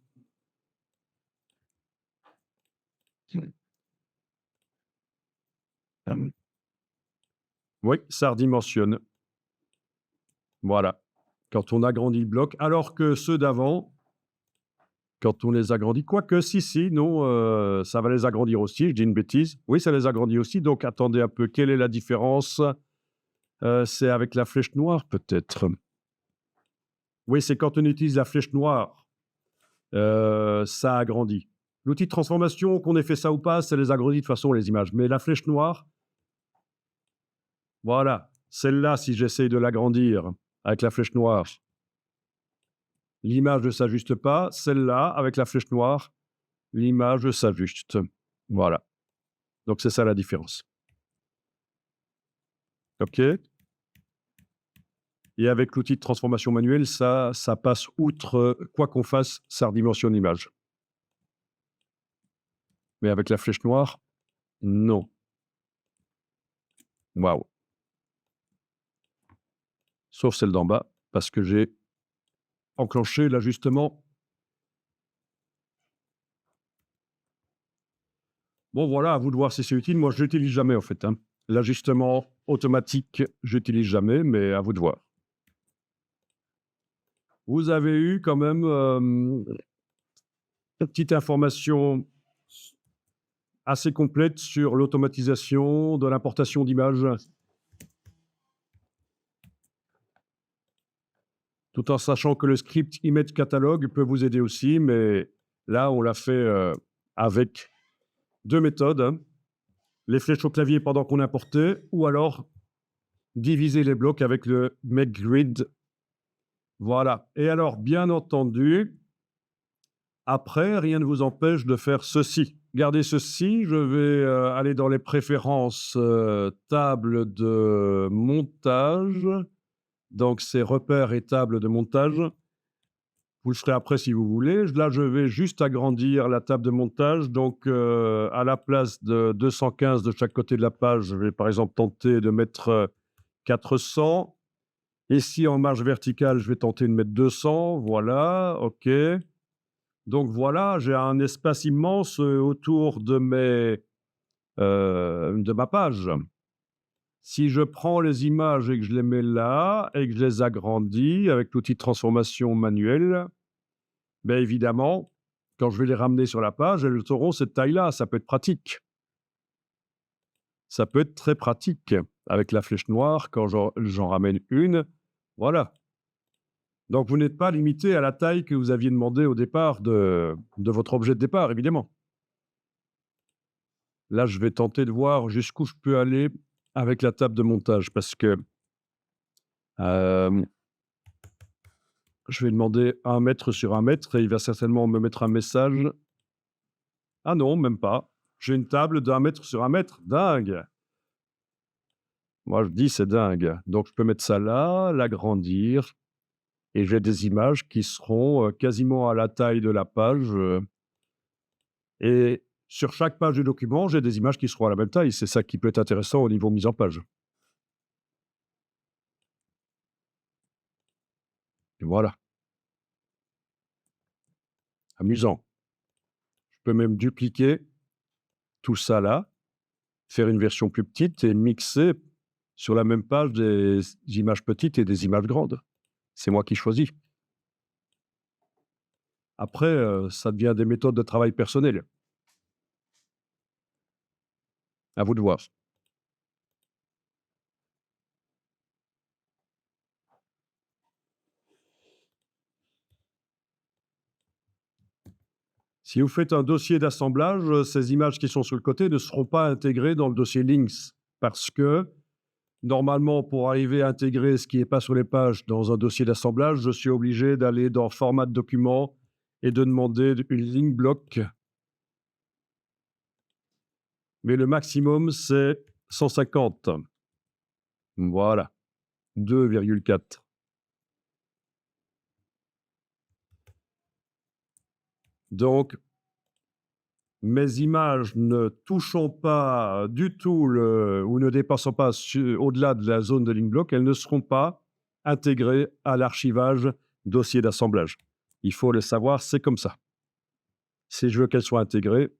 Oui, ça redimensionne. Voilà. Quand on agrandit le bloc, alors que ceux d'avant, quand on les agrandit, quoique, si, non, ça va les agrandir aussi. Je dis une bêtise. Oui, ça les agrandit aussi. Donc, attendez un peu. Quelle est la différence? C'est avec la flèche noire, peut-être. Oui, c'est quand on utilise la flèche noire, ça agrandit. L'outil de transformation, qu'on ait fait ça ou pas, ça les agrandit de toute façon, les images. Mais la flèche noire, voilà, celle-là, si j'essaye de l'agrandir avec la flèche noire, l'image ne s'ajuste pas. Celle-là, avec la flèche noire, l'image s'ajuste. Voilà. Donc, c'est ça la différence. OK? Et avec l'outil de transformation manuelle, ça passe outre, quoi qu'on fasse, ça redimensionne l'image. Mais avec la flèche noire, non. Waouh! Sauf celle d'en bas, parce que j'ai enclenché l'ajustement. Bon, voilà, à vous de voir si c'est utile. Moi, je l'utilise jamais, en fait, hein. L'ajustement automatique, j'utilise jamais, mais à vous de voir. Vous avez eu quand même, une petite information assez complète sur l'automatisation de l'importation d'images. Tout en sachant que le script Image Catalog peut vous aider aussi, mais là, on l'a fait, avec 2 méthodes, hein. Les flèches au clavier pendant qu'on importait, ou alors diviser les blocs avec le Make Grid. Voilà. Et alors, bien entendu, après, rien ne vous empêche de faire ceci. Gardez ceci, je vais aller dans les préférences, table de montage. Donc, c'est repères et table de montage. Vous le ferez après si vous voulez. Là, je vais juste agrandir la table de montage. Donc, à la place de 215 de chaque côté de la page, je vais par exemple tenter de mettre 400. Ici, en marge verticale, je vais tenter de mettre 200. Voilà, OK. Donc voilà, j'ai un espace immense autour de ma page. Si je prends les images et que je les mets là et que je les agrandis avec l'outil de transformation manuelle, bien évidemment, quand je vais les ramener sur la page, elles auront cette taille-là. Ça peut être pratique. Ça peut être très pratique. Avec la flèche noire, quand j'en ramène une, voilà. Donc vous n'êtes pas limité à la taille que vous aviez demandé au départ de votre objet de départ, évidemment. Là, je vais tenter de voir jusqu'où je peux aller avec la table de montage parce que, hem, je vais demander 1 mètre sur 1 mètre et il va certainement me mettre un message. Ah non, même pas. J'ai une table d'1 mètre sur 1 mètre. Dingue! Moi, je dis: «C'est dingue». Donc je peux mettre ça là, l'agrandir et j'ai des images qui seront, quasiment à la taille de la page, et sur chaque page du document, j'ai des images qui seront à la même taille. C'est ça qui peut être intéressant au niveau mise en page. Et voilà, amusant. Je peux même dupliquer tout ça là, faire une version plus petite et mixer sur la même page des images petites et des images grandes. C'est moi qui choisis. Après, ça devient des méthodes de travail personnelles. À vous de voir. Si vous faites un dossier d'assemblage, ces images qui sont sur le côté ne seront pas intégrées dans le dossier links parce que normalement, pour arriver à intégrer ce qui n'est pas sur les pages dans un dossier d'assemblage, je suis obligé d'aller dans Format de document et de demander une ligne bloc. Mais le maximum, c'est 150. Voilà, 2,4. Donc, mes images ne touchant pas du tout ou ne dépassant pas au-delà de la zone de ligne bloc, elles ne seront pas intégrées à l'archivage dossier d'assemblage. Il faut le savoir, c'est comme ça. Si je veux qu'elles soient intégrées,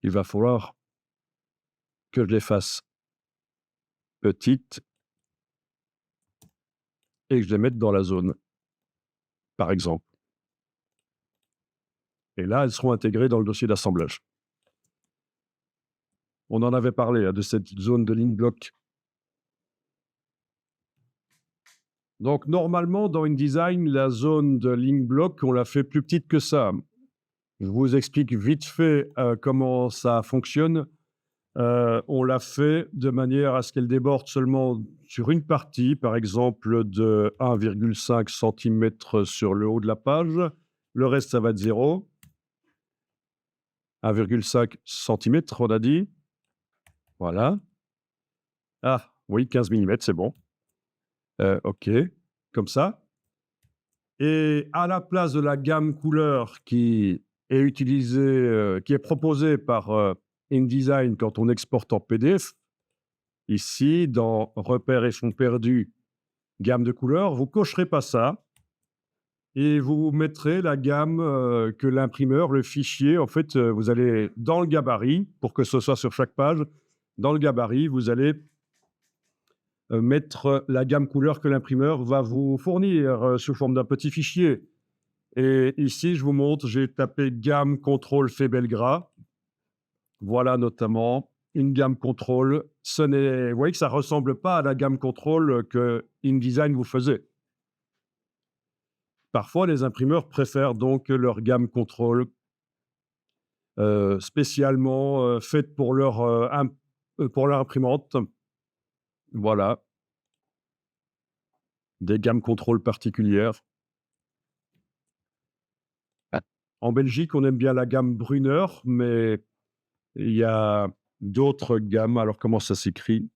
il va falloir que je les fasse petites et que je les mette dans la zone, par exemple. Et là, elles seront intégrées dans le dossier d'assemblage. On en avait parlé de cette zone de ligne bloc. Donc, normalement, dans InDesign, la zone de ligne bloc, on l'a fait plus petite que ça. Je vous explique vite fait comment ça fonctionne. On l'a fait de manière à ce qu'elle déborde seulement sur une partie, par exemple de 1,5 cm sur le haut de la page. Le reste, ça va être 0. 1,5 cm, on a dit. Voilà. Ah, oui, 15 mm, c'est bon. OK, comme ça. Et à la place de la gamme couleur qui est utilisée, qui est proposée par InDesign quand on exporte en PDF, ici, dans repères et fonds perdus, gamme de couleurs, vous cocherez pas ça et vous mettrez la gamme que l'imprimeur, le fichier, en fait, vous allez dans le gabarit, pour que ce soit sur chaque page, dans le gabarit, vous allez mettre la gamme couleur que l'imprimeur va vous fournir sous forme d'un petit fichier. Et ici, je vous montre, j'ai tapé gamme contrôle fait Belgras. Voilà notamment une gamme contrôle. Vous voyez que ça ne ressemble pas à la gamme contrôle que InDesign vous faisait. Parfois, les imprimeurs préfèrent donc leur gamme contrôle spécialement faite pour leur imprimante. Voilà. Des gammes contrôle particulières. En Belgique, on aime bien la gamme Brunner, mais il y a d'autres gammes. Alors, comment ça s'écrit?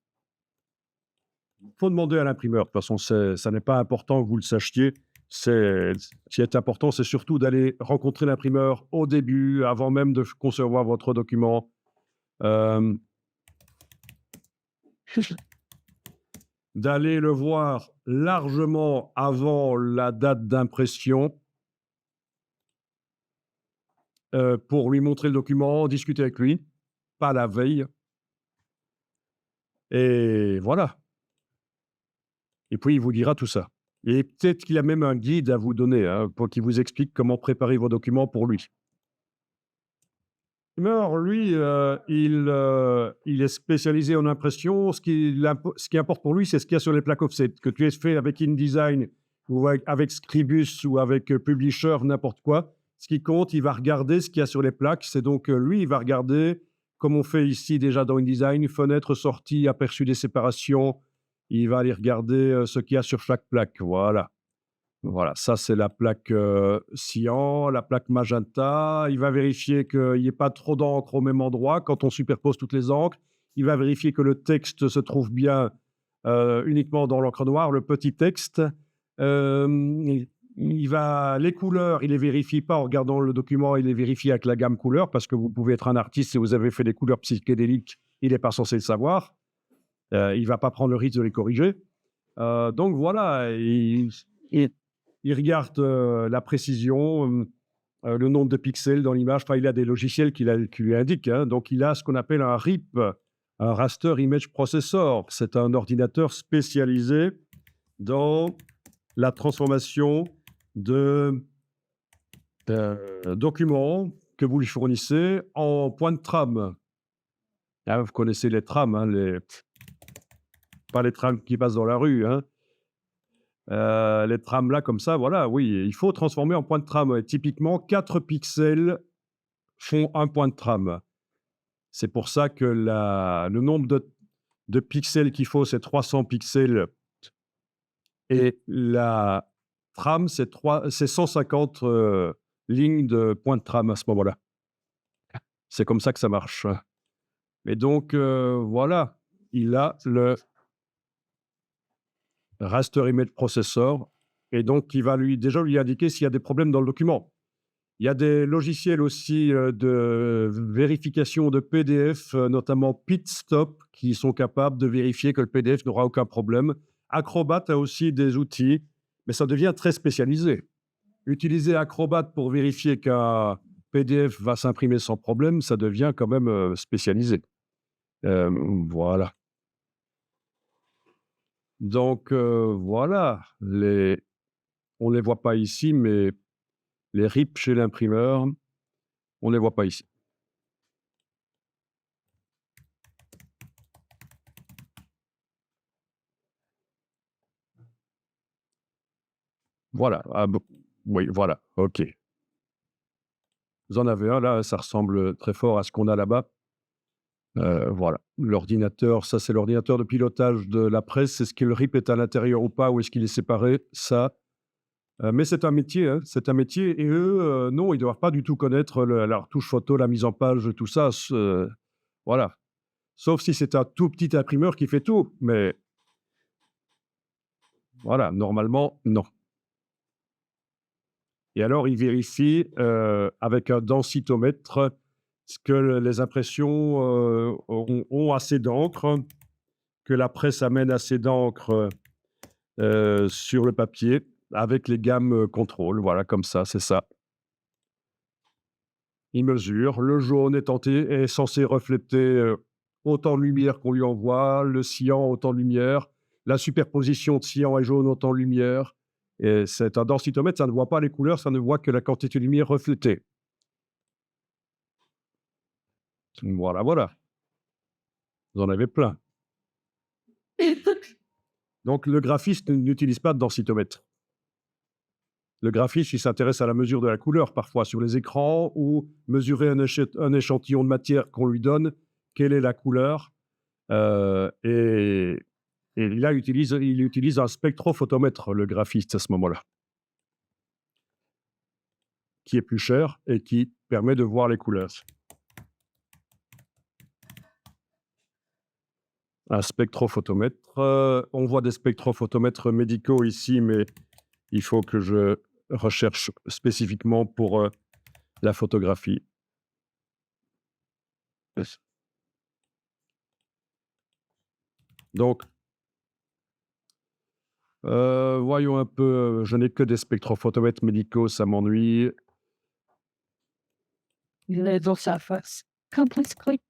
Il faut demander à l'imprimeur. De toute façon, ça n'est pas important que vous le sachiez. Ce qui est important, c'est surtout d'aller rencontrer l'imprimeur au début, avant même de concevoir votre document. D'aller le voir largement avant la date d'impression pour lui montrer le document, discuter avec lui, pas la veille. Et voilà. Et puis, il vous dira tout ça. Et peut-être qu'il a même un guide à vous donner pour qu'il vous explique comment préparer vos documents pour lui. Alors, lui, il est spécialisé en impression. Ce qui importe pour lui, c'est ce qu'il y a sur les plaques offset. Que tu aies fait avec InDesign ou avec Scribus ou avec Publisher, n'importe quoi. Ce qui compte, il va regarder ce qu'il y a sur les plaques. C'est donc lui, il va regarder, comme on fait ici déjà dans InDesign, fenêtre, sortie, aperçu des séparations. Il va aller regarder ce qu'il y a sur chaque plaque. Voilà. Voilà, ça c'est la plaque cyan, la plaque magenta. Il va vérifier qu'il n'y ait pas trop d'encre au même endroit quand on superpose toutes les encres. Il va vérifier que le texte se trouve bien uniquement dans l'encre noire, le petit texte. Les couleurs, il les vérifie pas en regardant le document, il les vérifie avec la gamme couleur parce que vous pouvez être un artiste et vous avez fait des couleurs psychédéliques, il n'est pas censé le savoir. Il ne va pas prendre le risque de les corriger. Donc voilà, il regarde la précision, le nombre de pixels dans l'image. Enfin, il a des logiciels qui lui indiquent. Donc, il a ce qu'on appelle un RIP, un Raster Image Processor. C'est un ordinateur spécialisé dans la transformation de documents que vous lui fournissez en points de trame. Vous connaissez les trames, pas les trames qui passent dans la rue. Les trames là, comme ça, voilà, oui, il faut transformer en point de trame. Typiquement, 4 pixels font un point de trame. C'est pour ça que le nombre de pixels qu'il faut, c'est 300 pixels. Et la trame, c'est 150 lignes de points de trame à ce moment-là. C'est comme ça que ça marche. Et donc, voilà, il a le Raster Image Processor et donc il va déjà lui indiquer s'il y a des problèmes dans le document. Il y a des logiciels aussi de vérification de PDF, notamment Pitstop, qui sont capables de vérifier que le PDF n'aura aucun problème. Acrobat a aussi des outils, mais ça devient très spécialisé. Utiliser Acrobat pour vérifier qu'un PDF va s'imprimer sans problème, ça devient quand même spécialisé. Voilà. Donc, voilà, on ne les voit pas ici, mais les RIP chez l'imprimeur, on ne les voit pas ici. Voilà, ah bon, oui, voilà, OK. Vous en avez un là, ça ressemble très fort à ce qu'on a là-bas. Voilà. L'ordinateur, ça, c'est l'ordinateur de pilotage de la presse. Est-ce que le RIP est à l'intérieur ou pas? Ou est-ce qu'il est séparé? Ça, mais c'est un métier, hein, c'est un métier et eux, non, ils ne doivent pas du tout connaître la retouche photo, la mise en page, tout ça, voilà. Sauf si c'est un tout petit imprimeur qui fait tout, mais voilà, normalement, non. Et alors, ils vérifient, avec un densitomètre, ce que les impressions, ont assez d'encre, que la presse amène assez d'encre, sur le papier avec les gammes, contrôle. Voilà, comme ça, c'est ça. Il mesure. Le jaune est censé refléter, autant de lumière qu'on lui envoie, le cyan autant de lumière, la superposition de cyan et jaune autant de lumière et c'est un densitomètre, ça ne voit pas les couleurs, ça ne voit que la quantité de lumière reflétée. Voilà, voilà. Vous en avez plein. Donc le graphiste n'utilise pas de densitomètre. Le graphiste, il s'intéresse à la mesure de la couleur, parfois sur les écrans, ou mesurer un échantillon de matière qu'on lui donne, quelle est la couleur, et là, il utilise un spectrophotomètre, le graphiste, à ce moment-là, qui est plus cher et qui permet de voir les couleurs. Un spectrophotomètre, on voit des spectrophotomètres médicaux ici, mais il faut que je recherche spécifiquement pour, la photographie. Donc, voyons un peu, je n'ai que des spectrophotomètres médicaux, ça m'ennuie. Il est dans sa face. Complexely.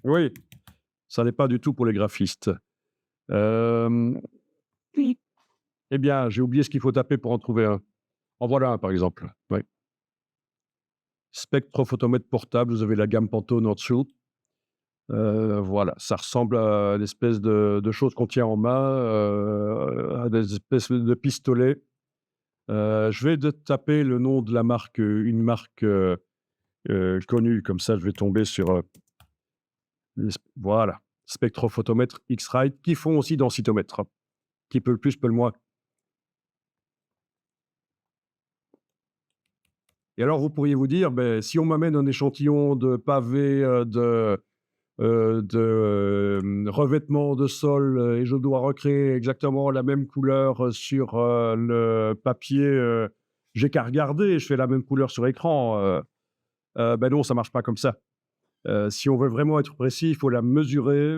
Oui, ça n'est pas du tout pour les graphistes. Oui. Eh bien, j'ai oublié ce qu'il faut taper pour en trouver un. En voilà un, par exemple. Oui. Spectrophotomètre portable, vous avez la gamme Pantone en dessous. Voilà, ça ressemble à l'espèce de chose qu'on tient en main, à des espèces de pistolets. Je vais taper le nom de la marque, une marque connue, comme ça je vais tomber sur voilà, spectrophotomètre X-Rite, qui font aussi densitomètre, hein. Qui peut le plus, peut le moins. Et alors, vous pourriez vous dire, ben, si on m'amène un échantillon de pavé, revêtement de sol et je dois recréer exactement la même couleur sur le papier, j'ai qu'à regarder, je fais la même couleur sur écran. Ben non, ça marche pas comme ça. Si on veut vraiment être précis, il faut la mesurer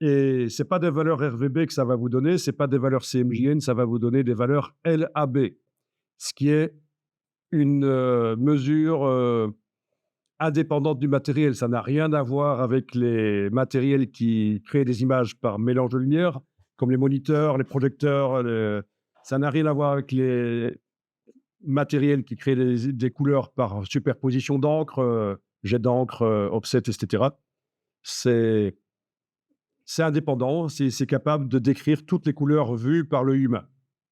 et c'est pas des valeurs RVB que ça va vous donner, c'est pas des valeurs CMJN, ça va vous donner des valeurs LAB, ce qui est une mesure indépendante du matériel. Ça n'a rien à voir avec les matériels qui créent des images par mélange de lumière, comme les moniteurs, les projecteurs. Ça n'a rien à voir avec les matériels qui créent des couleurs par superposition d'encre, jet d'encre, offset, etc. C'est indépendant, c'est capable de décrire toutes les couleurs vues par l'œil humain.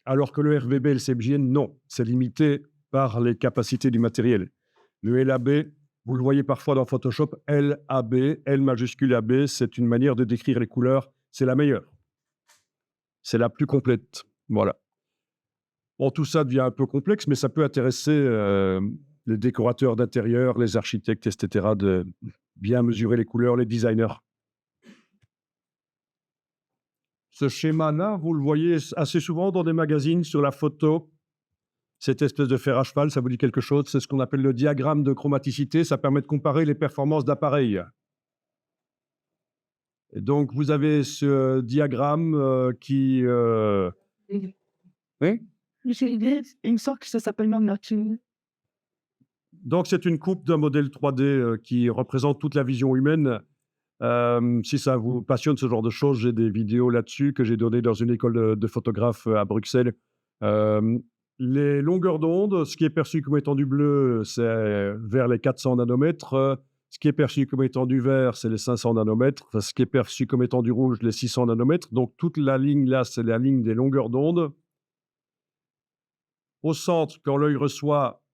Alors que le RVB et le CMJN, non, c'est limité par les capacités du matériel. Le LAB, vous le voyez parfois dans Photoshop, LAB, L majuscule AB, c'est une manière de décrire les couleurs c'est la meilleure. C'est la plus complète. Voilà. Bon, tout ça devient un peu complexe, mais ça peut intéresser les décorateurs d'intérieur, les architectes, etc., de bien mesurer les couleurs, les designers. Ce schéma-là, vous le voyez assez souvent dans des magazines sur la photo. Cette espèce de fer à cheval, ça vous dit quelque chose? C'est ce qu'on appelle le diagramme de chromaticité. Ça permet de comparer les performances d'appareils. Et donc, vous avez ce diagramme qui... Oui? Il me semble que ça s'appelle même nature. Donc, c'est une coupe d'un modèle 3D qui représente toute la vision humaine. Si ça vous passionne, ce genre de choses, j'ai des vidéos là-dessus que j'ai données dans une école de photographes à Bruxelles. Les longueurs d'onde, ce qui est perçu comme étant du bleu, c'est vers les 400 nanomètres. Ce qui est perçu comme étant du vert, c'est les 500 nanomètres. Ce qui est perçu comme étant du rouge, les 600 nanomètres. Donc, toute la ligne là, c'est la ligne des longueurs d'onde. Au centre, quand l'œil reçoit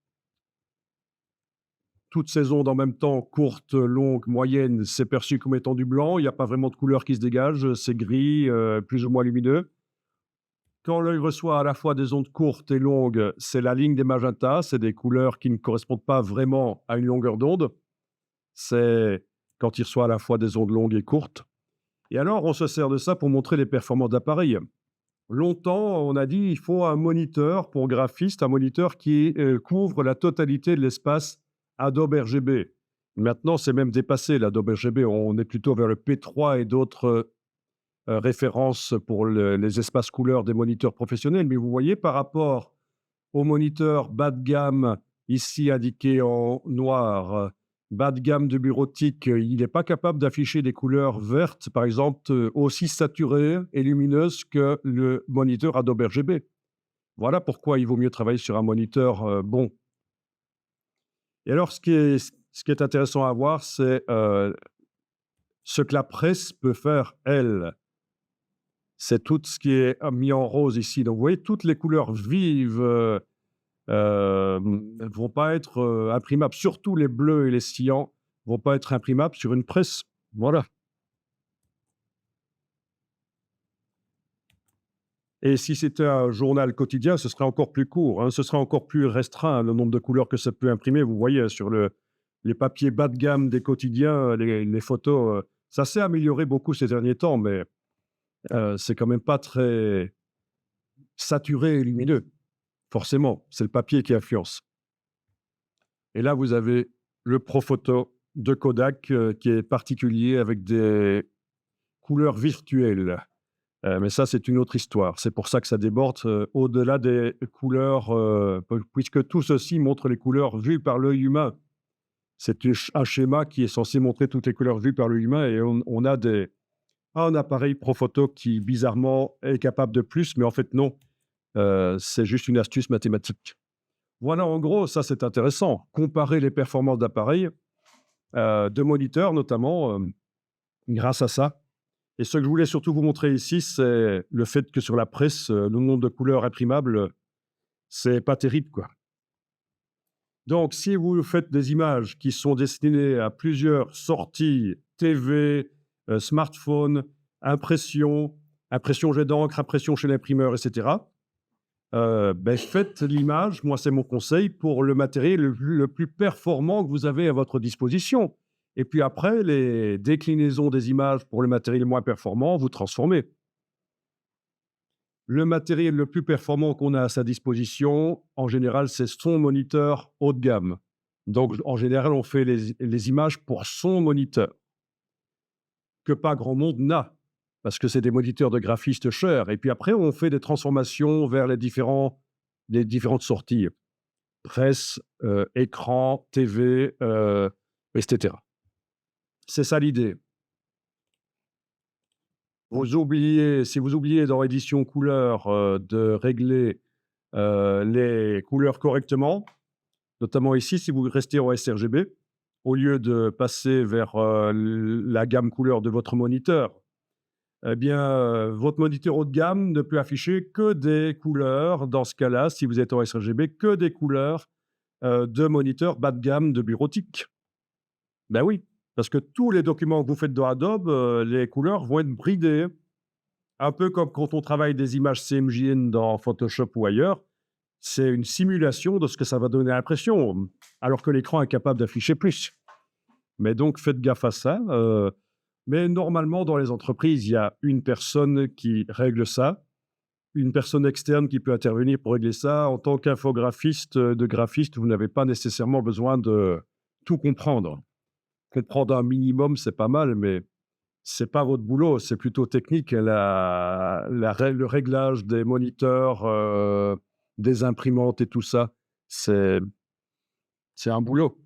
toutes ces ondes en même temps, courtes, longues, moyennes, c'est perçu comme étant du blanc. Il n'y a pas vraiment de couleur qui se dégage. C'est gris, plus ou moins lumineux. Quand l'œil reçoit à la fois des ondes courtes et longues, c'est la ligne des magentas. C'est des couleurs qui ne correspondent pas vraiment à une longueur d'onde. C'est quand il reçoit à la fois des ondes longues et courtes. Et alors, on se sert de ça pour montrer les performances d'appareils. Longtemps, on a dit il faut un moniteur pour graphiste, un moniteur qui couvre la totalité de l'espace Adobe RGB. Maintenant, c'est même dépassé l'Adobe RGB. On est plutôt vers le P3 et d'autres références pour les espaces couleurs des moniteurs professionnels. Mais vous voyez, par rapport au moniteur bas de gamme, ici indiqué en noir, bas de gamme de bureautique, il n'est pas capable d'afficher des couleurs vertes, par exemple, aussi saturées et lumineuses que le moniteur Adobe RGB. Voilà pourquoi il vaut mieux travailler sur un moniteur bon. Et alors, ce qui est intéressant à voir, c'est ce que la presse peut faire, elle. C'est tout ce qui est mis en rose ici. Donc, vous voyez, toutes les couleurs vives ne vont pas être imprimables. Surtout les bleus et les cyan ne vont pas être imprimables sur une presse. Voilà. Et si c'était un journal quotidien, ce serait encore plus court, hein, ce serait encore plus restreint, le nombre de couleurs que ça peut imprimer. Vous voyez sur les papiers bas de gamme des quotidiens, les photos, ça s'est amélioré beaucoup ces derniers temps, mais c'est quand même pas très saturé et lumineux. Forcément, c'est le papier qui influence. Et là, vous avez le Profoto de Kodak qui est particulier avec des couleurs virtuelles. Mais ça, c'est une autre histoire. C'est pour ça que ça déborde au-delà des couleurs, puisque tout ceci montre les couleurs vues par l'œil humain. C'est un schéma qui est censé montrer toutes les couleurs vues par l'œil humain et on a un appareil Profoto qui, bizarrement, est capable de plus, mais en fait, non. C'est juste une astuce mathématique. Voilà, en gros, ça, c'est intéressant. Comparer les performances d'appareils, de moniteurs notamment, grâce à ça. Et ce que je voulais surtout vous montrer ici, c'est le fait que sur la presse, le nombre de couleurs imprimables, c'est pas terrible, quoi. Donc, si vous faites des images qui sont destinées à plusieurs sorties, TV, smartphone, impression, impression jet d'encre, impression chez l'imprimeur, etc., faites l'image, moi c'est mon conseil, pour le matériel le plus performant que vous avez à votre disposition. Et puis après, les déclinaisons des images pour le matériel moins performant, vous transformez. Le matériel le plus performant qu'on a à sa disposition, en général, c'est son moniteur haut de gamme. Donc, en général, on fait les images pour son moniteur, que pas grand monde n'a, parce que c'est des moniteurs de graphistes chers. Et puis après, on fait des transformations vers les différentes sorties, presse, écran, TV, etc. C'est ça l'idée. Si vous oubliez dans édition couleur de régler les couleurs correctement, notamment ici, si vous restez en sRGB, au lieu de passer vers la gamme couleur de votre moniteur, eh bien, votre moniteur haut de gamme ne peut afficher que des couleurs, dans ce cas-là, si vous êtes en sRGB, que des couleurs de moniteur bas de gamme de bureautique. Ben oui, parce que tous les documents que vous faites dans Adobe, les couleurs vont être bridées. Un peu comme quand on travaille des images CMJN dans Photoshop ou ailleurs, c'est une simulation de ce que ça va donner l'impression, alors que l'écran est capable d'afficher plus. Mais donc faites gaffe à ça, mais normalement dans les entreprises, il y a une personne qui règle ça, une personne externe qui peut intervenir pour régler ça. En tant qu'infographiste, de graphiste, vous n'avez pas nécessairement besoin de tout comprendre. Comprendre un minimum, c'est pas mal, mais c'est pas votre boulot, c'est plutôt technique. Le réglage des moniteurs, des imprimantes et tout ça, c'est c'est un boulot.